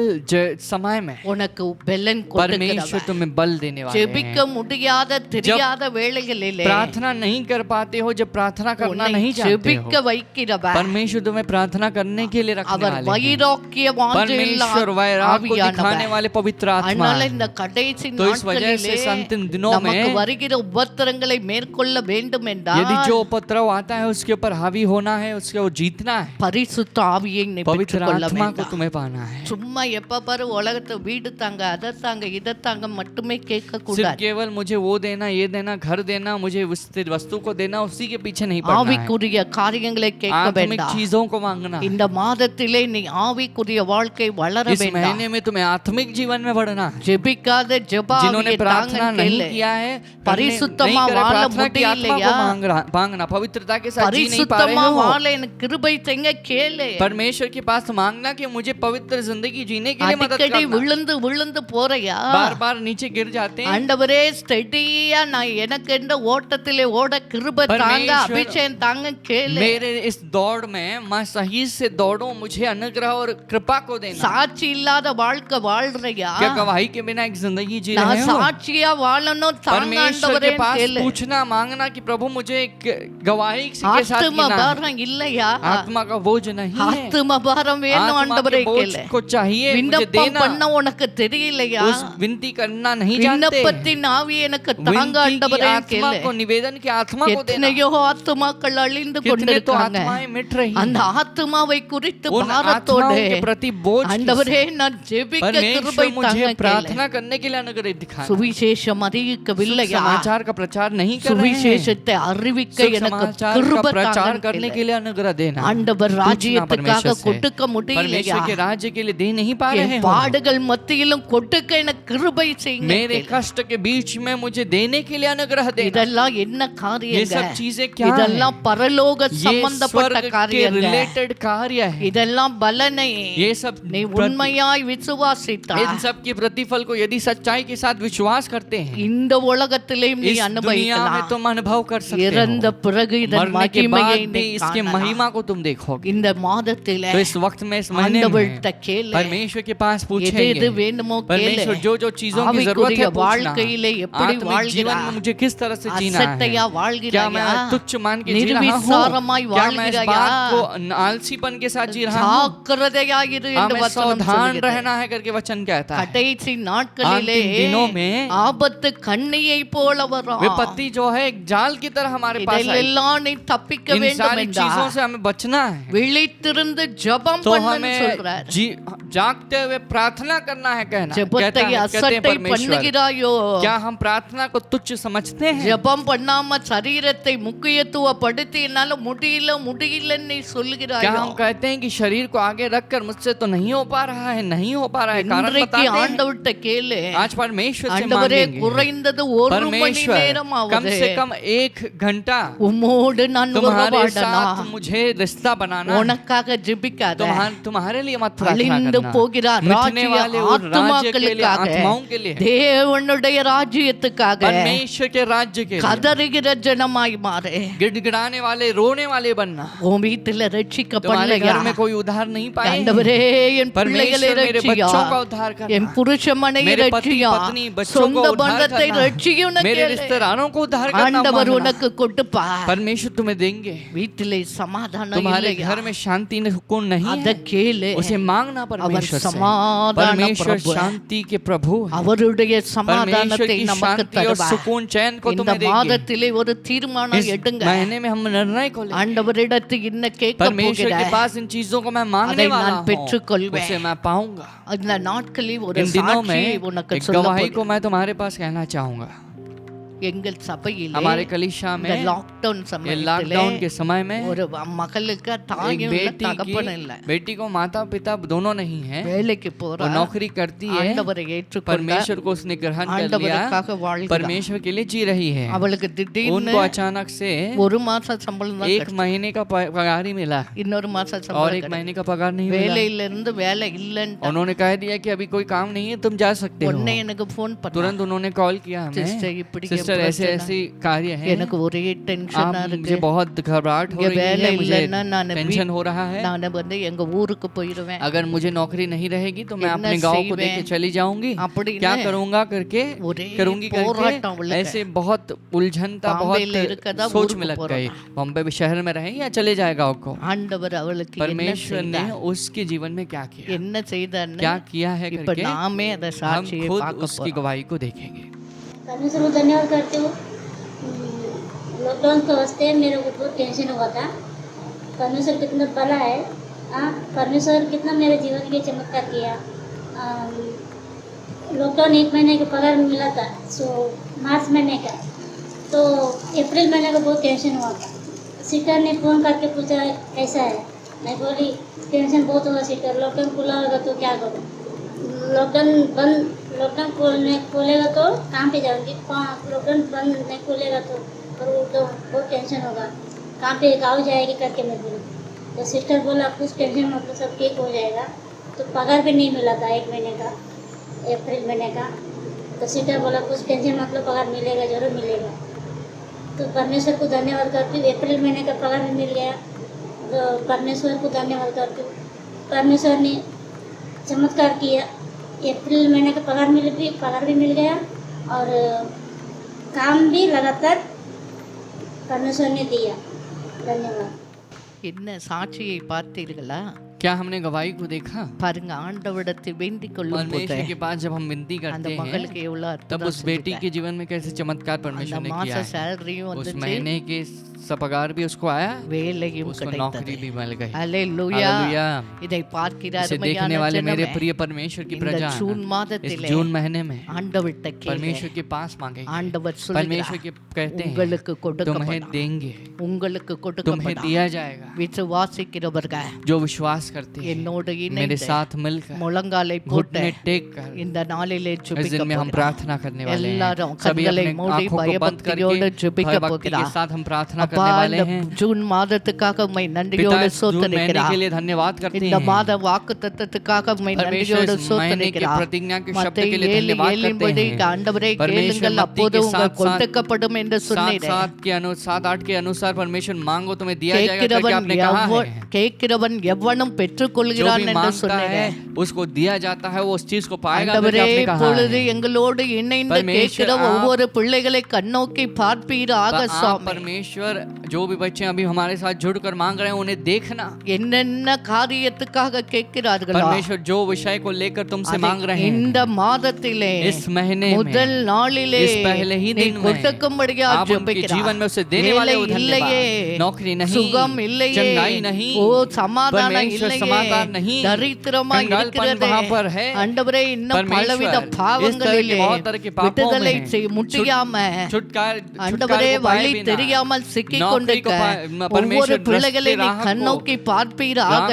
समय में உனக்கு பலன் परमेश्वर கொடுக்கிறவர். तुम्हें बल देने वाले ஜெபிக்க हैं। முடியாத தெரியாத வேளைகளிலே प्रार्थना नहीं कर पाते हो, जब प्रार्थना करना உன்னை नहीं जानते ஜெபிக்க हो, வைக்கிறவர் परमेश्वर तुम्हें प्रार्थना करने के लिए रखने அவர் वाले हैं। வைராக்கிய வாஞ்சையுள்ள परमेश्वर वैराग को दिखाने ஆவியானவர். वाले पवित्र आत्मा அதனால है। இந்த கடைசி तो इस वजह से நாட்களிலே इस अंतिम दिनों நமக்கு में வருகிற உபத்திரங்களை மேற்கொள்ள வேண்டும் यदि என்றால் जो उपद्रव आता है उसके ऊपर हावी होना है, उसके वो जीतना है, பரிசுத்த ஆவியை நீ पवित्र பெற்றுக்கொள்ள आत्मा को வேண்டும். तुम्हें पाना है। சும்மா எப்ப பாரு உலகத்தை வீடு தாங்க அதை தாங்க இதை தாங்க மட்டுமே கேட்க सिर्फ கூடாது. केवल मुझे वो देना, ये देना, घर देना, मुझे उस वस्तु को देना, उसी के पीछे नहीं पड़ना है। ஆவிக்குரிய காரியங்களை கேட்க आत्मिक வேண்டாம். चीजों को मांगना है। இந்த மாதத்திலே நீ ஆவிக்குரிய வாழ்க்கை வளர इस வேண்டாம். महीने में तुम्हें आत्मिक जीवन में बढ़ना है। ஜெபிக்காத जिन्होंने ஜெபாவியை प्रार्थना தாங்க नहीं கேளு. किया है, பரிசுத்தமா नहीं करे வாழ प्रार्थना की आत्मा को முடியலையா? मांगना, पवित्रता के साथ जी नहीं पा रहे பரிசுத்தமா हो, வாழ எனக்கு கிருபை செய்யுங்க கேளு. परमेश्वर के पास मांगना कि मुझे पवित्र जिंदगी जीने के लिए मदद அடிக்கடி करना। விழுந்து விழுந்து போறையா? बार बार नीचे गिर जाते हैं। ஆண்டவரே ஸ்டெடியா நான் எனக்கு என்ற ஓட்டத்திலே ஓட கிருபை தாங்க, परमेश्वर, அபிஷேகம் தாங்க கேளு. मेरे इस दौड़ में मैं सही से दौड़ूं, मुझे अनुग्रह और कृपा को देना। சாட்சி இல்லாத வாழ்க்கை வாழ்றியா? क्या गवाही के बिना एक जिंदगी जी நான் रहे हो? சாட்சியா வாழணும் தாங்க परमेश्वर ஆண்டவரே के पास கேளு. पूछना, मांगना कि प्रभु मुझे एक गवाही के साथ ஆத்தும जीना है। பாரம் இல்லையா? आत्मा का बोझ नहीं है, ஆத்தும பாரம் வேணும் आत्मा ஆண்டவரே के बोझ கேளு. को चाहिए, मुझे விண்ணப்பம் देना। பண்ண உனக்கு தெரியலையா? उस विनती करना नहीं जानते, விண்ணப்பத்தின் ஆவி எனக்கு தாங்க विनती की ஆண்டவரே आत्मा கேளு. को, निवेदन की आत्मा को देना। எத்தனையோ ஆத்துமாக்கள் அழிந்து कितने तो கொண்டிருக்காங்க. आत्माएं मिट रही அந்த हैं। ஆத்துமாவை குறித்து उन பாரத்தோடு आत्माओं के प्रति बोझ के ஆண்டவரே साथ, நான் ஜெபிக்க परमेश्वर கிருபை मुझे தாங்க கேளு. प्रार्थना करने के लिए अनुग्रह दिखाना। சுவிசேஷம் அறிவிக்கவில்லையா? समाचार का प्रचार नहीं कर रहे हैं, சுவிசேஷத்தை அறிவிக்க எனக்கு समाचार का கிருபை प्रचार தாங்க करने கேளு. के लिए अनुग्रह देना। ஆண்டவர் पूछना ராஜ்யத்துக்காக परमेश्वर से, கொடுக்க முடியலையா? परमेश्वर के राज्य के लिए दे नहीं पा रहे என் हो, பாடுகள் மத்தியிலும் கொடுக்க எனக்கு கிருபை செய்யுங்க मेरे கேளு. कष्ट के बीच में मुझे देने के लिए अनुग्रह देना। இதெல்லாம் என்ன ये காரியங்க? सब चीजें क्या है? இதெல்லாம் பரலோக ये சம்பந்தப்பட்ட स्वर्ग के காரியங்க. रिलेटेड कार्य है। இதெல்லாம் பலனை ये सब நீ உண்மையாய் விசுவாசித்தால் इन सब के प्रतिफल को यदि सच्चाई के साथ विश्वास करते हैं, இந்த உலகத்திலேயும் நீ इस दुनिया में அனுபவிக்கலாம். तुम अनुभव कर सकते இறந்த हो, பிறகு இதன் मरने के மகிமையை बाद நீ भी इसके காணலாம். महिमा को तुम देखोगे। இந்த மாதத்திலே तो इस वक्त में, इस महीने में ஆண்டவர்கிட்ட கேளு. परमेश्वर के पास எது पूछेंगे, எது வேண்டுமோ கேளு. परमेश्वर जो जो चीजों की जरूरत ஆவிக்குரிய है पूछना। வாழ்க்கையிலே எப்படி आत्मिक जीवन में வாழ்கிறாய்? मुझे किस तरह से जीना है? அசட்டையா क्या வாழ்கிறாயா? मैं तुच्छ मान के जी रहा हूँ? निर्विचारमाई क्या मैं इस வாழ்கிறாயா? बात को आलसीपन के साथ जी रहा हूँ? ஜாக்கிரதையாயிரு என்று हमें வசனம் सावधान சொல்கிறது. रहना है करके वचन कहता है। கடைசி நாட்களிலே अंतिम दिनों में ஆபத்து கண்ணியை போல வரும். विपत्ति जो है एक जाल की तरह हमारे पास आएगी। இதெல்லாம் நீ தப்பிக்க इन வேண்டும் सारी चीजों என்றால் से हमें बचना है, விழித்திருந்து ஜெபம் तो பண்ணுன்னு हमें சொல்றார். जागते हुए प्रार्थना करना है कहना ஜெபத்தை कहते हैं அசட்டை परमेश्वर। பண்ணுகிறாயோ? क्या हम प्रार्थना को तुच्छ समझते हैं? ஜெபம் பண்ணாம சரீரத்தை முக்கியத்துவப்படுத்தி என்னால முடியலன்னு நீ क्या சொல்லுகிறாயோ? हम कहते हैं कि शरीर को आगे रखकर मुझसे तो नहीं हो पा रहा है, नहीं हो पा रहा है, कारण இன்றைக்கு बताते हैं। ஆண்டவர்கிட்ட கேளு. आज परमेश्वर से ஆண்டவரே, मांगेंगे, குறைந்தது ஒரு மணி परमेश्वर कम நேரமாவது से कम 1 घंटा உம்மோடு நான் तुम्हारे உறவாடனா. साथ मुझे रिश्ता बनाना है। உனக்காக ஜெபிக்காத. तुम्हारे लिए मत प्रार्थना அழிந்து करना, போகிறார் मिटने वाले ராஜ்ய उस राज्य के लिए, ஆத்துமாக்களுக்காக, आत्माओं के लिए, தேவனுடைய ராஜ்யத்துக்காக परमेश्वर के राज्य के लिए கதறுகிற ஜனமாய் மாறு. गिड़गिड़ाने वाले, रोने वाले बनना। உன் வீட்டுல तुम्हारे ரட்சிக்கப்படலையா? घर में कोई उद्धार नहीं पाए, ஆண்டவரே, என் பிள்ளைகளை परमेश्वर मेरे ரட்சியா. बच्चों का उद्धार என் करना, புருஷமனை मेरे पति ரட்சியா. पत्नी बच्चों को சொந்த उद्धार பந்தத்தை करना, ரட்சியும் मेरे रिश्तेदारों को उद्धार करना ஆண்டவர் मांगना। உனக்கு கொடுப்பா. परमेश्वर तुम्हें देंगे। வீட்டிலே சமாதானம் तुम्हारे இல்லையா? घर में शांति सुकून नहीं அத है, கேளு. उसे मांगना அவர் परमेश्वर से। சமாதான परमेश्वर பிரபு. शांति के प्रभु है। அவருடைய परमेश्वर சமாதானத்தை की நமக்கு शांति और தருவார். सुकून चैन को இந்த तुम्हें देंगे। மாதத்திலே ஒரு தீர்மானம் इस எடுங்க. महीने में हम निर्णय को लेंगे। ஆண்டவரிடத்தில் என்ன கேட்க परमेश्वर के போகிறேன்? पास इन चीजों को मैं मांगने அதை वाला நான் हूँ, பெற்றுக்கொள்வேன். उसे मैं पाऊंगा। இந்த நாட்களில் ஒரு इन दिनों में சாட்சியை உனக்கு एक சொல்ல गवाही को போகிறேன். मैं तुम्हारे पास कहना चाहूंगा। எங்கள் சபையிலே हमारे कलीसिया இந்த में லாக்டவுன் ये சமயத்திலே लॉकडाउन के समय में ஒரு மகளுக்கு एक தாயும் இல்ல, बेटी தகப்பனும் இல்ல. बेटी को माता पिता दोनों नहीं है, வேலைக்கு वो போறா. नौकरी करती है, ஆண்டவரை ஏற்றுக்கொண்டார். परमेश्वर को उसने ग्रहण कर लिया, ஆண்டவருக்காக வாழ்கிறார். परमेश्वर के लिए जी रही है। அவளுக்கு திடீர்னு उनको अचानक से ஒரு மாச சம்பளம் தான் 1 महीने का पगार ही मिला இன்னொரு மாச और சம்பளம் 1 கிடையாது. महीने का पगार नहीं मिला। வேலையில இருந்து வேலை இல்லன்னு उन्होंने कह दिया कि अभी कोई काम नहीं है, तुम जा सकते हो। உடனே எனக்கு ஃபோன் பண்ணா. तुरंत उन्होंने कॉल किया सिस्टर, हमें, இப்படி सिस्टर ऐसे ऐसे कार्य है, எனக்கு ஒரே டென்ஷனா मुझे இருக்கு. बहुत घबराहट हो இங்க रही வேலை है, मुझे இல்லைன்னா நான் टेंशन हो रहा है। நான் வந்து எங்க ஊருக்கு போயிடுவேன். अगर मुझे नौकरी नहीं रहेगी तो मैं என்ன अपने गांव को देख के செய்வேன்? चली जाऊंगी, அப்படின்னு क्या करूंगा करके ஒரே करूंगी போராட்டம் करके உள்ளுக்கு. ऐसे बहुत उलझनता, பாம்பேல இருக்கதா बहुत सोच में ஊருக்கு लग போறா. गई, बॉम्बे में शहर में रहे या चले जाए गाँव को। ஆண்டவர் அவளுக்கு என்ன परमेश्वर ने செய்தார்? उसके जीवन में क्या किया, என்ன செய்தார்னு क्या किया है இப்ப करके நாமே அத हम சாட்சியை खुद பார்க்க उसकी போறோம். गवाही को देखेंगे। परमेश्वर को धन्यवाद करती हूँ। लॉकडाउन के वास्ते मेरे को बहुत टेंशन हुआ था। परमेश्वर कितना भला है, परमेश्वर कितना मेरे जीवन के चमत्कार किया। लॉकडाउन 1 महीने का पगार मिला था, सो मार्च महीने का, तो अप्रैल महीने का बहुत टेंशन हुआ था। सिस्टर ने फ़ोन करके पूछा कैसा है, मैं बोली टेंशन बहुत हुआ सिस्टर, लॉकडाउन खुला होगा तो क्या करूँ, लॉकडाउन खोलेगा तो काम पे जाऊँगी, लॉकडाउन बंद नहीं खोलेगा तो बहुत टेंशन होगा, कहाँ पे गाँव जाएगी करके मैं बोली। तो सिस्टर बोला कुछ टेंशन मतलब सब ठीक हो जाएगा। तो पगार भी नहीं मिला था 1 महीने का, अप्रैल महीने का। तो सिस्टर बोला कुछ टेंशन मतलब पगार मिलेगा, जरूर मिलेगा। तो परमेश्वर को धन्यवाद करती हूँ, अप्रैल महीने का पगार भी मिल गया, तो परमेश्वर को धन्यवाद करती हूँ। परमेश्वर ने चमत्कार किया, अप्रैल महीने का पगार भी मिल गया और काम भी लगातार परमेश्वर ने दिया। धन्यवाद। என்ன சாட்சியை பார்த்தீர்களா? क्या हमने गवाही को देखा? பாருங்க, ஆண்டவரிடத்தில் வேண்டிக் கொள்ளும் போது परमेश्वर के पास जब हम विनती அந்த करते हैं, மகளுக்கு எவ்வளவு तब அற்புதம் उस बेटी செஞ்சுட்டார். के जीवन में कैसे चमत्कार அந்த परमेश्वर ने மாச किया है। சேலரியும் उस வந்துச்சு, महीने के पगार भी उसको आया, வேலையும் उसको கிடைத்தது. नौकरी भी मिल गई। அல்லேலூயா. हालेलुया। இதை பார்க்கிற इसे देखने அருமையான वाले मेरे ஜனமே, प्रिय परमेश्वर की இந்த प्रजा, ஜூன் इस மாதத்திலே जून महीने में ஆண்டவர்கிட்ட கேளு. परमेश्वर के पास मांगे, ஆண்டவர் परमेश्वर சொல்லுகிறார், के कहते हैं உங்களுக்கு तुम्हें கொடுக்கப்படும், देंगे, உங்களுக்கு तुम्हें கொடுக்கப்படும். दिया जाएगा। விசுவாசிக்கிறவர்கள் जो विश्वास करते हैं என்னோடு मेरे இணைந்து साथ मिलकर முழங்காலை போட்டு घुटने टेक कर இந்த நாளிலே इस ஜெபிக்க दिन में हम போகிறோம். प्रार्थना करने वाले हैं। எல்லாரும் सभी கண்களை अपने மூடி आंखों को बंद பயபக்தியோடு करके ஜெபிக்க भय भक्ति के போகிறார். साथ हम प्रार्थना அப்பா, करने वाले இந்த हैं। ஜூன் மாதத்துக்காக உம்மை पिता, நன்றியோடு इस जून महीने के சோதரிக்கிறார். लिए धन्यवाद करते இந்த हैं। மாத வாக்குத்தத்தத்துக்காக உம்மை परमेश्वर நன்றியோடு इस महीने की சோதரிக்கிறார். प्रतिज्ञा के शब्द மத்தேயு के लिए 7:7 धन्यवाद करते படி हैं। ஆண்டவரே परमेश्वर கேளுங்கள் मत्ती அப்போது के உங்களுக்கு 7:7 கொடுக்கப்படும் என்று சொன்னீரே. 7:8 के अनुसार परमेश्वर मांगो तुम्हें दिया जाएगा करके கேட்கிறவன் आपने कहा है। கேட்கிறவன் எவனும் जो பெற்றுக்கொள்கிறான் भी என்று मांगता சொன்னீரே. है उसको दिया जाता है, वो उस चीज को पाएगा करके ஆண்டவரே, आपने कहा இப்பொழுது है। எங்களோடு இணைந்து परमेश्वर கேட்கிற आप- ஒவ்வொரு பிள்ளைகளை கண்ணோக்கி பார்ப்பீராக आप சுவாமி. परमेश्वर जो भी बच्चे अभी हमारे साथ जुड़कर मांग रहे हैं उन्हें देखना। என்னென்ன காரியத்துக்காக கேட்கிறார்களோ परमेश्वर जो विषय को लेकर तुमसे मांग रहे हैं இந்த மாதத்திலே इस महीने முதல் में நாளிலே इस पहले ही நீ दिन में கொடுக்கும்படியா आप उनके ஜெபிக்கிறாய்। जीवन में उसे देने वाले हो। இல்லையே, धन्यवाद। नौकरी नहीं, சுகம் இல்லையே, चंगाई नहीं, ஓ சமாதானம் परमेश्वर இல்லையே, समाधान नहीं, தரித்திரமாய் कंगालपन இருக்கிறது। वहाँ पर है। ஆண்டவரே இன்னும் परमेश्वर பலவித इस तरह के பாவங்களிலே बहुत तरह के पापों விடுதலை में செய்ய முடியாம ஆண்டவரே வழி தெரியாமல் சிக்கிக் கொண்டிருக்க ஒவ்வொரு பிள்ளைகளை நீ கண்ணோக்கி பார்ப்பீராக।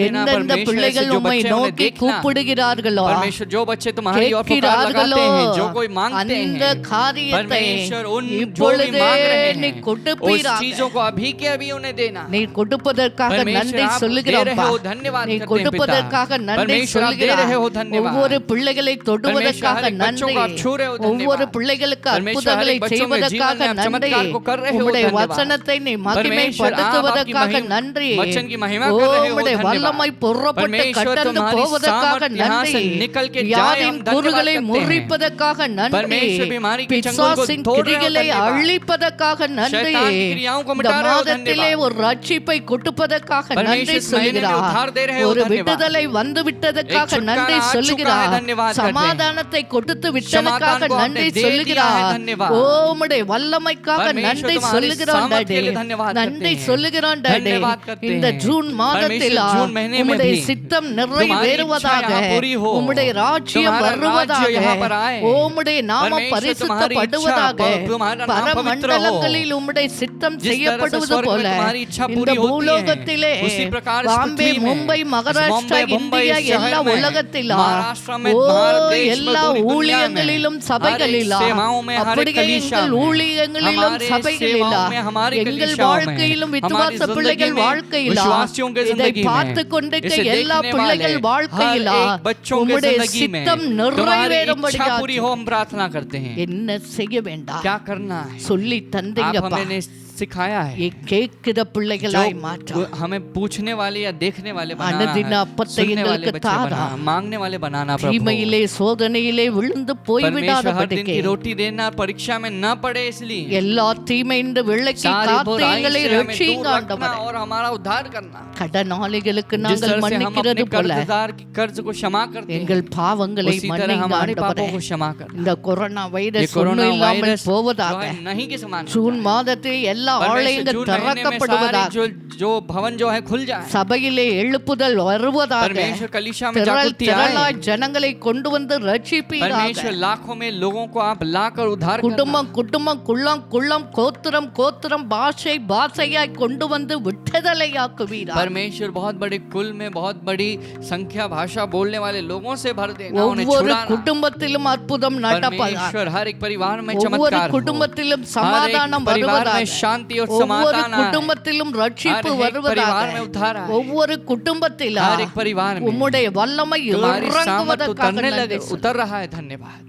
எந்தெந்த பிள்ளைகள் உம்மை நோக்கி கூப்பிடுகிறார்களோ जो बच्चे तुम्हारी ओर पुकार लगाते हैं, जो कोई मांगते அந்த हैं, காரியத்தை परमेश्वर उन जो भी இப்பொழுதே मांग रहे நீ हैं उस கொடுப்பீராக। चीजों को अभी के अभी उन्हें देना। நீ கொடுப்பதற்காக परमेश्वर நன்றி आप दे சொல்லுகிறோம் रहे हो, धन्यवाद நீ करते हैं கொடுப்பதற்காக पिता। நன்றி परमेश्वर आप दे रहे हो, சொல்லுகிறாய்। धन्यवाद। ஒவ்வொரு பிள்ளைகளை परमेश्वर தொடுவதற்காக हर एक बच्चों நன்றி, को आप छू रहे हो, धन्यवाद। ஒவ்வொரு பிள்ளைகளுக்கு परमेश्वर हर அற்புதங்களை एक बच्चों में जीवन செய்வதற்காக में आप நன்றி, चमत्कार को कर रहे हो, உம்முடைய धन्यवाद। வசனத்தை நீ परमेश्वर आप आपकी மகிமைப்படுத்துவதற்காக महिमा நன்றி, वचन की महिमा ஓ कर रहे हो, உம்முடைய धन्यवाद। வல்லமை புறப்பட்டு परमेश्वर கடந்து तुम्हारी போவதற்காக सामर्थ यहाँ நன்றி, से निकल के जाए, வியாதியின் हम धन्यवाद கூறுகளை करते हैं। முறிப்பதற்காக நன்றி, परमेश्वर बीमारी के चंगुल को பிசாசின் तोड़ रहे हो, கிரிகளை धन्यवाद। அழிப்பதற்காக நன்றி, शैतान की क्रियाओं को இந்த मिटा रहे हो, மாதத்திலே धन्यवाद। ஒரு ரட்சிப்பை கொடுப்பதற்காக परमेश्वर நன்றி इस महीने में சொல்கிறார்। उद्धार दे रहे हो, ஒரு धन्यवाद। விடுதலை வந்து விட்டதற்காக एक छुटकारा நன்றி आ चुका है, சொல்கிறார்। धन्यवाद करते हैं। சமாதானத்தை கொடுத்து விட்டதற்காக समाधान को நன்றி आपने दे दिया है, சொல்கிறார்। धन्यवाद। ஓ உம்முடைய வல்லமைக்காக परमेश्वर நன்றி तुम्हारी சொல்லுகிறோம் सामर्थ के டாடி, लिए धन्यवाद करते நன்றி हैं। சொல்லுகிறோம் டாடி। धन्यवाद करते இந்த हैं। ஜூன் மாதத்தில் परमेश्वर जून महीने में உம்முடைய भी சித்தம் तुम्हारी நிறைவேறுவதாக, इच्छा यहाँ पूरी हो। உம்முடைய ராஜ்யம் तुम्हारा राज्य வருவதாக, यहाँ पर आए। ஓ உம்முடைய நாமம் परमेश्वर பரிசுத்தப்படுவதாக, तुम्हारी इच्छा, तुम्हारा नाम पवित्र हो। பரமண்டலங்களில் உம்முடைய சித்தம் जिस तरह से செய்யப்படுவது स्वर्ग में போல तुम्हारी इच्छा இந்த पूरी होती है, பூலோகத்திலே उसी प्रकार इस பாம்பே, पृथ्वी में, மும்பை, மகாராஷ்டிரா, बॉम्बे, मुंबई, இந்தியா, इस शहर எல்லா में, உலகத்திலா, महाराष्ट्र में, ஓ भारत देश में, எல்லா पूरी दुनिया में, ஊழியங்களிலும் சபைகளிலா, हर एक सेवाओं में, हर एक அப்படியே कलीसिया எங்கள் में, ஊழியங்களிலும் हमारे சபைகளிலா, सेवाओं में, हमारी எங்கள் कलीसियाओं में, வாழ்க்கையிலும் हमारी விசுவாச जिंदगी பிள்ளைகள் में, வாழ்க்கையிலா, विश्वासियों के இதை जिंदगी में, பார்த்து கொண்டிருக்க इसे எல்லா देखने பிள்ளைகள் वाले வாழ்க்கையிலா हर एक बच्चों के உம்முடைய जिंदगी में சித்தம் तुम्हारी इच्छा நிறைவேறும்படியாக पूरी हो, हम प्रार्थना करते हैं। என்ன செய்ய வேண்டாம் क्या करना है சொல்லி आप தந்தீங்கப்பா। हमें सिखाया है। கேட்கிற பிள்ளைகளாய் जो மாற்ற हमें पूछने वाले या देखने वाले बनाना அனுதின है, அப்பத்தை सुनने वाले எங்களுக்கு बच्चे தாரா। बनाना, मांगने वाले बनाना प्रभु। தீமையிலே சோதனையிலே விழுந்து போய்விடாத परमेश्वर हर दिन படிக்க की रोटी देना, परीक्षा में न पड़े इसलिए எல்லா தீமையின்று விளக்கி सारी காத்து बुराई எங்களை से हमें ரட்சிங்க दूर रखना ஆண்டவரே। और हमारा उद्धार करना। கடனாளிகளுக்கு जिस நாங்கள் तरह से हम अपने மன்னிக்கிறது போல कर्जदार की कर्ज को क्षमा करते எங்கள் हैं, பாவங்களை उसी तरह மன்னிங்க हमारे ஆண்டவரே। पापों को क्षमा करना। இந்த கொரோனா ये வைரஸ் कोरोना ஒன்றும் இல்லாமல் वायरस जो போவதாக है नहीं के समान हो ஜூன் जाए। மாதத்தில் எல்லா परमेश्वर ஆலயங்கள் जून महीने में திறக்கப்படுவதாக, सारे जो भवन जो है खुल जाए। சபையிலே எழுப்புதல் வருவதாக, परमेश्वर कलीसिया में திரள் जागृति திரளாய் आए। ஜனங்களை கொண்டு வந்து ரட்சிப்பீராக। परमेश्वर लाखों में लोगों को आप लाकर उद्धार करना। குடும்பம் குடும்பம் குள்ளம் குள்ளம் கோத்திரம் கோத்திரம் பாஷை பாஷையாய் கொண்டு வந்து விடுதலையாக்குவீராக। परमेश्वर बहुत बड़े कुल में बहुत बड़ी संख्या भाषा बोलने वाले लोगों से भर देना, उन्हें ஒவ்வொரு छुड़ाना। குடும்பத்திலும் அற்புதம் நடப்பதாக, परमेश्वर हर एक परिवार में ஒவ்வொரு चमत्कार हो। குடும்பத்திலும் हर சமாதானம் एक परिवार में வருவதாக, शांति और ஒவ்வொரு समाधान आए। குடும்பத்திலும் ரட்சிப்பு हर एक வருவதாக, परिवार में उद्धार आए। ஒவ்வொரு குடும்பத்திலும் हर एक परिवार में உம்முடைய வல்லமை तुम्हारी सामर्थ இறங்குவதற்காக उतरने நன்றி लगे, उतर रहा है, धन्यवाद।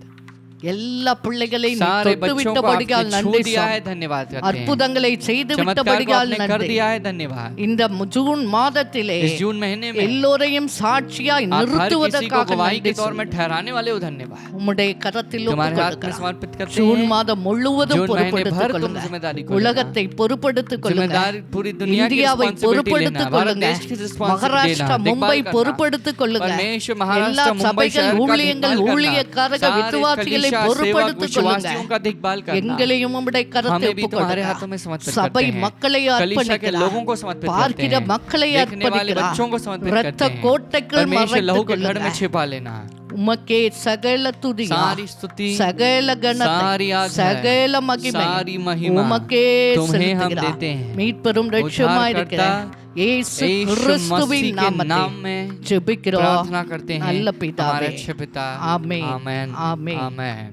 எல்லா பிள்ளைகளையும் सारे தொட்டு बच्चों को விட்டபடியால் आपने छू நன்றி दिया சுவாமி। है, धन्यवाद करते हैं। அற்புதங்களை செய்து चमत्कार को விட்டபடியால் आपने कर நன்றி। दिया है, धन्यवाद। இந்த ஜூன் மாதத்திலே इस जून महीने में எல்லோரையும் சாட்சியாய் आप हर किसी को நிறுத்துவதற்காக गवाही के நன்றி तौर में சுவாமி। ठहराने वाले हो, धन्यवाद। உம்முடைய கரத்தில் तुम्हारे हाथ में ஒப்புக்கொடுக்கிறோம்। समर्पित करते ஜூன் हैं। மாதம் முழுவதும் जून महीने பொறுப்படுத்திக் भर तुम கொள்ளுங்க। जिम्मेदारी को लेना। உலகத்தை பொறுப்படுத்திக் கொள்ளுங்க। जिम्मेदारी पूरी दुनिया की இந்தியாவை रिस्पांसिबिलिटी பொறுப்படுத்திக் लेना, भारत கொள்ளுங்க। देश की रिस्पांसिबिलिटी மகாராஷ்டிரா लेना, மும்பை देखभाल करना। பொறுப்படுத்திக் கொள்ளுங்க। परमेश्वर எல்லா महाराष्ट्र मुंबई சபைகள் शहर का ஊழியங்கள் देखभाल करना। ஊழியக்காரர்கள் सारे விசுவாசிகளை कलीसिया, सेवक, பொறுப்படுத்திக் கொள்ளுங்க। विश्वासियों का देखभाल करना। எங்களையும் உம்முடைய கரத்தில் हमें भी तुम्हारे हाथों में ஒப்புக்கொடுக்கிறோம்। समर्पित சபை करते हैं। மக்களை कलीसिया के लोगों को அர்ப்பணிக்கிறார்। समर्पित करते பார்க்கிற हैं। மக்களை देखने वाले बच्चों को அர்ப்பணிக்கிறார்। समर्पित இரத்த करते हैं। கோட்டைக்குள் परमेश्वर लहू மறைத்துக் के घर में கொள்ளுங்க। छिपा लेना। உமக்கே சகல துதியா, सारी स्तुति, சகல கனத்தை, सारी आदर, சகல மகிமை सारी महिमा உமக்கே तुम्हें हम செலுத்துகிறோம்। देते हैं। மீட்பெரும் இரட்சகருமாய் இருக்கிற இயேசு यीशु கிறிஸ்துவின் मसीह के नाम நாமத்தில் में ஜெபிக்கிறோம் प्रार्थना करते हैं, நல்ல பிதாவே। हमारे अच्छे पिता। आमीन। आमीन। आमीन। आमीन।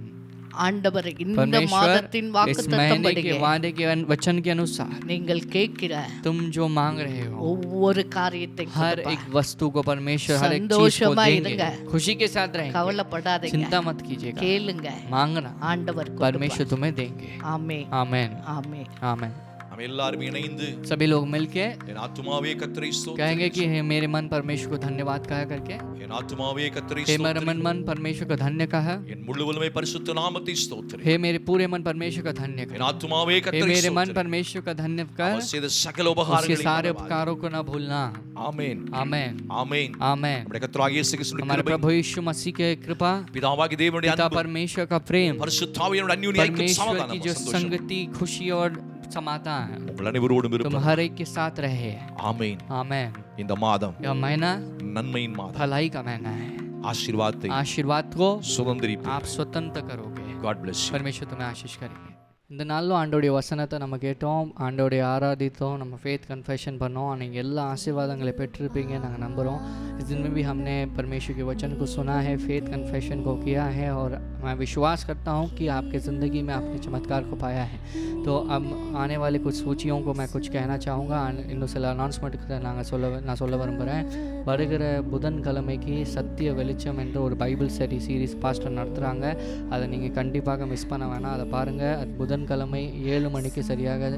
ஆண்டவரே இந்த परमेश्वर மாதத்தின் इस வாக்குத்தத்தம் महीने के படிக்க वादे के वचन के अनुसार நீங்கள் கேட்கிற तुम जो मांग रहे हो, ஒவ்வொரு காரியத்தை हर கொடுப்பா। एक वस्तु को परमेश्वर हर एक चीज को संतोषमा देंगे, இருங்க। खुशी के साथ रहेंगे। கவலைப்படாதீங்க, चिंता मत कीजिएगा, கேளுங்க, मांगना, ஆண்டவர் परमेश्वर तुम्हें देंगे। ஆமே आमीन। ஆமே आमीन। हम எல்லாரும் இணைந்து सभी लोग मिलके என் ஆத்துமாவே கர்த்தரை ஸ்தோத்திரி कहेंगे कि हे मेरे मन परमेश्वर को धन्यवाद कहा करके, என் ஆத்துமாவே கர்த்தரை हे मेरा ஸ்தோத்திரி मन परमेश्वर को धन्य कहा, என் முழுவதுமே பரிசுத்த நாமத்தை ஸ்தோத்திரி हे मेरे पूरे मन परमेश्वर का धन्य என் कर, ஆத்துமாவே हे கர்த்தரை मेरे मन ஸ்தோத்திரி परमेश्वर का धन्य कर, அவர் செய்த சகல उसके உபகாரங்களை सारे மறவாதே. उपकारों को न भूलना। ஆமென் आमेन ஆமென் आमेन। நம்முடைய கர்த்தராகிய இயேசு கிறிஸ்துவின் हमारे கிருபை, प्रभु यीशु मसीह के कृपा, பிதாவாகிய தேவனுடைய पिता அன்பு, परमेश्वर का प्रेम, பரிசுத்த ஆவியானவருடைய அந்யோன்ய ஐக்கியம், परमेश्वर की சமாதானம், जो சந்தோஷம் संगति, खुशी और समाधान உங்கள் அனைவரோடும் तुम இருப்பதாக. हर एक के साथ रहे। ஆமென். आमेन। இந்த மாதம் यह महीना நன்மையின் மாதம், भलाई का महीना है। ஆசீர்வாதத்தை आशीर्वाद को சுதந்திரிப்பீர்கள். आप स्वतंत्र करोगे। God bless you. பரமேஸ்வர் तुम्हें आशीष करेंगे। இந்த நாளில் ஆண்டோடைய வசனத்தை நம்ம கேட்டோம், ஆண்டோடைய ஆராதித்தோம், நம்ம ஃபேத் கன்ஃபெஷன் பண்ணோம், நீங்கள் எல்லா ஆசீர்வாதங்களை பெற்றிருப்பீங்க நாங்கள் நம்புகிறோம்। इस दिन में भी हमने परमेश्वर के वचन को सुना है, फेथ कन्फेशन को किया है, और मैं विश्वास करता हूँ कि आपके ज़िंदगी में आपने चमत्कार को पाया है। तो अब आने वाले कुछ सूचियों को मैं कुछ कहना चाहूँगा। இன்னும் சில அனௌன்ஸ்மெண்ட்டுக்கு நான் சொல்ல விரும்புகிறேன்। வருகிற புதன்கிழமைக்கு சத்திய வெளிச்சம் என்ற ஒரு பைபிள் ஸ்டடி சீரீஸ் பாஸ்டர் நடத்துகிறாங்க. அதை நீங்கள் கண்டிப்பாக மிஸ் பண்ண வேணாம், அதை பாருங்கள்। அது புதன்கிழமை 7 மணிக்கு சரியாக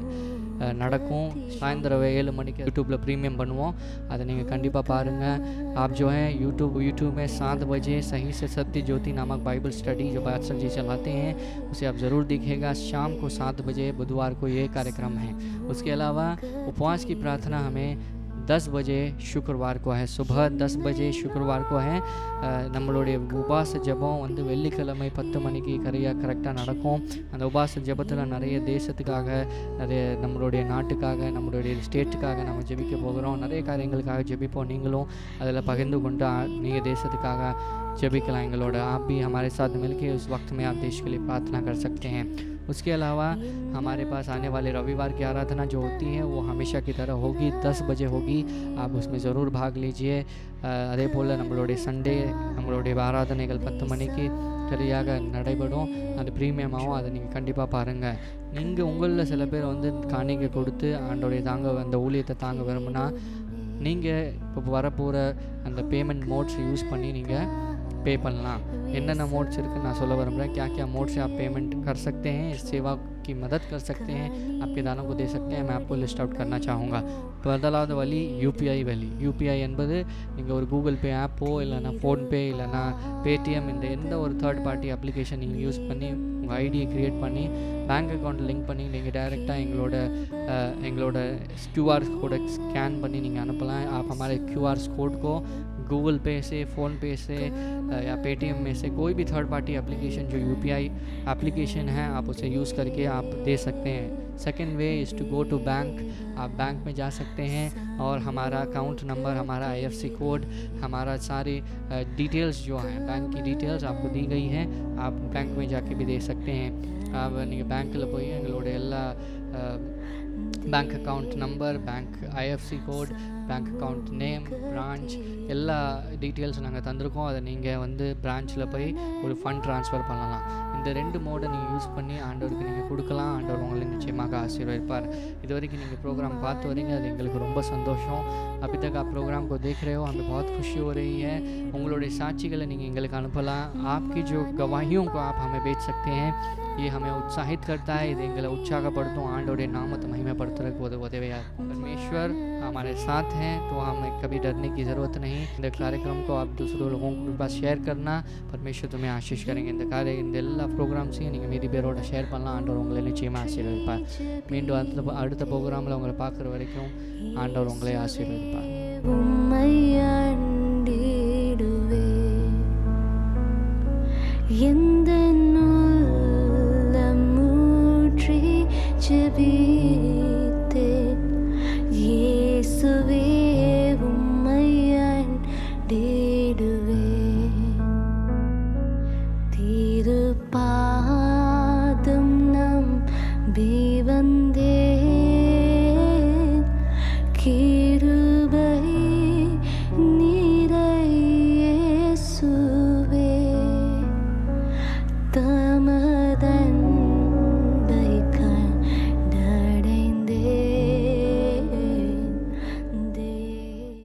நடக்கும்। சாயந்தரம் 7 மணிக்கு यूट्यूब प्रीमियम பண்ணுவோம், அதை நீங்கள் கண்டிப்பாக பாருங்கள்। आप जो हैं यूट्यूब में 7 बजे सही से सत्य ज्योति नामक बाइबल स्टडी जो पास्टर जी चलाते हैं उसे आप ज़रूर देखिएगा। शाम को 7 बजे बुधवार को ये कार्यक्रम है। उसके अलावा उपवास की प्रार्थना हमें 10 बजे शुक्रवार को है, सुबह 10 बजे शुक्रवार को है। நம்மளுடைய உபாச ஜெபம் வந்து வெள்ளிக்கிழமை 10 மணிக்கு கரெக்டாக நடக்கும்। அந்த உபாச ஜெபத்தில் நிறைய தேசத்துக்காக, நிறைய நம்மளுடைய நாட்டுக்காக, நம்மளுடைய ஸ்டேட்டுக்காக நம்ம ஜெபிக்க போகிறோம்। நிறைய காரியங்களுக்காக ஜெபிப்போம்। நீங்களும் அதில் பகிர்ந்து கொண்டு நீங்கள் தேசத்துக்காக जबिकला एंगलोड आप भी हमारे साथ मिलकर उस वक्त में आप देश के लिए प्रार्थना कर सकते हैं। उसके अलावा हमारे पास आने वाले रविवार की आराधना जो होती है वो हमेशा की तरह होगी, 10 बजे होगी। आप उसमें ज़रूर भाग लीजिए। அதே போல் நம்மளுடைய சண்டே நம்மளுடைய ஆராதனைகள் 10 மணிக்கு சரியாக நடைபெறும்। அது ப்ரீமியமாகவும் அதை நீங்கள் கண்டிப்பாக பாருங்கள்। நீங்கள் உங்களில் சில பேர் வந்து காணிக்கை கொடுத்து ஆண்டோடைய அந்த ஊழியத்தை தாங்க விரும்புனா நீங்கள் இப்போ வரப்போகிற அந்த பேமெண்ட் மோட்ஸ் யூஸ் பண்ணி நீங்கள் पे பண்ணலாம்। என்னென்ன मोड्स இருக்குன்னு நான் சொல்ல விரும்புகிறேன்। क्या क्या मोड से आप पेमेंट कर सकते हैं, इस सेवा की मदद कर सकते हैं, आपके दानों को दे सकते हैं। मैं आपको लिस्ट आउट करना चाहूँगा। முதலாவது வழி யூபிஐ வழி। யூபிஐ என்பது நீங்கள் ஒரு கூகுள் பே ஆப்போ இல்லைனா ஃபோன்பே இல்லைனா பேடிஎம், இந்த எந்த ஒரு தேர்ட் பார்ட்டி அப்ளிகேஷன் நீங்கள் யூஸ் பண்ணி உங்கள் ஐடியை க்ரியேட் பண்ணி பேங்க் அக்கௌண்ட் லிங்க் பண்ணி நீங்கள் டைரெக்டாக எங்களோட QR कोड स्कैन பண்ணி நீங்கள் அனுப்பலாம்। आप हमारे QR कोड को गूगल पे से, फ़ोनपे से या पेटीएम में से कोई भी थर्ड पार्टी एप्लीकेशन जो यूपीआई एप्लीकेशन है आप उसे यूज़ करके आप दे सकते हैं। Second way is to go to bank. आप बैंक में जा सकते हैं और हमारा अकाउंट नंबर, हमारा IFSC कोड, हमारा सारी डिटेल्स जो हैं बैंक की डिटेल्स आपको दी गई हैं, आप बैंक में जाके भी दे सकते हैं। आप பேங்க்கில் போய் எங்களோட எல்லா bank account number, bank IFSC code, bank account name, branch எல்லா டீட்டெயில்ஸ் நாங்கள் தந்திருக்கோம்। அதை நீங்கள் வந்து பிரான்ச்சில் போய் ஒரு ஃபண்ட் ட்ரான்ஸ்ஃபர் பண்ணலாம்। இந்த 2 மோடை நீங்கள் யூஸ் பண்ணி ஆண்டவருக்கு நீங்கள் கொடுக்கலாம்। ஆண்டவர் உங்களை நிச்சயமாக ஆசீர்வதிப்பார்। இது வரைக்கும் நீங்கள் ப்ரோग्राम பார்த்து வரீங்க, அது எங்களுக்கு ரொம்ப சந்தோஷம்। अभी तक आप प्रोग्राम को देख रहे हो, हमें बहुत खुशी हो रही है। उंगलोड़े साक्षिகளை நீங்கள் எங்களுக்கு அனுப்பலாம்। आपकी जो गवाहियों को आप हमें भेज सकते हैं, ये हमें उत्साहित करता है, இது எங்களை உற்சாகப்படுத்தும்। ஆண்டவருடைய நாமத்தை மகிமைப்படுத்துறதுக்கு உதவியா। परमेश्वर हमारे साथ हैं तो हमें कभी डरने की ज़रूरत नहीं। இந்த कार्यक्रम को आप दूसरों लोगों के पास शेयर करना, परमेश्वर तुम्हें आशीष करेंगे। இந்த எல்லா ப்ரோக்ராம்ஸையும் நீங்கள் மீதி பேரோட ஷேர் பண்ணலாம்। ஆண்டவர் உங்களை நிச்சயமாக ஆசீர்வதிப்பார்। மீண்டும் அடுத்த ப்ரோக்ராமில் உங்களை பார்க்குற வரைக்கும் ஆண்டவர் உங்களை ஆசீர்வதிப்பார்। திருப்பா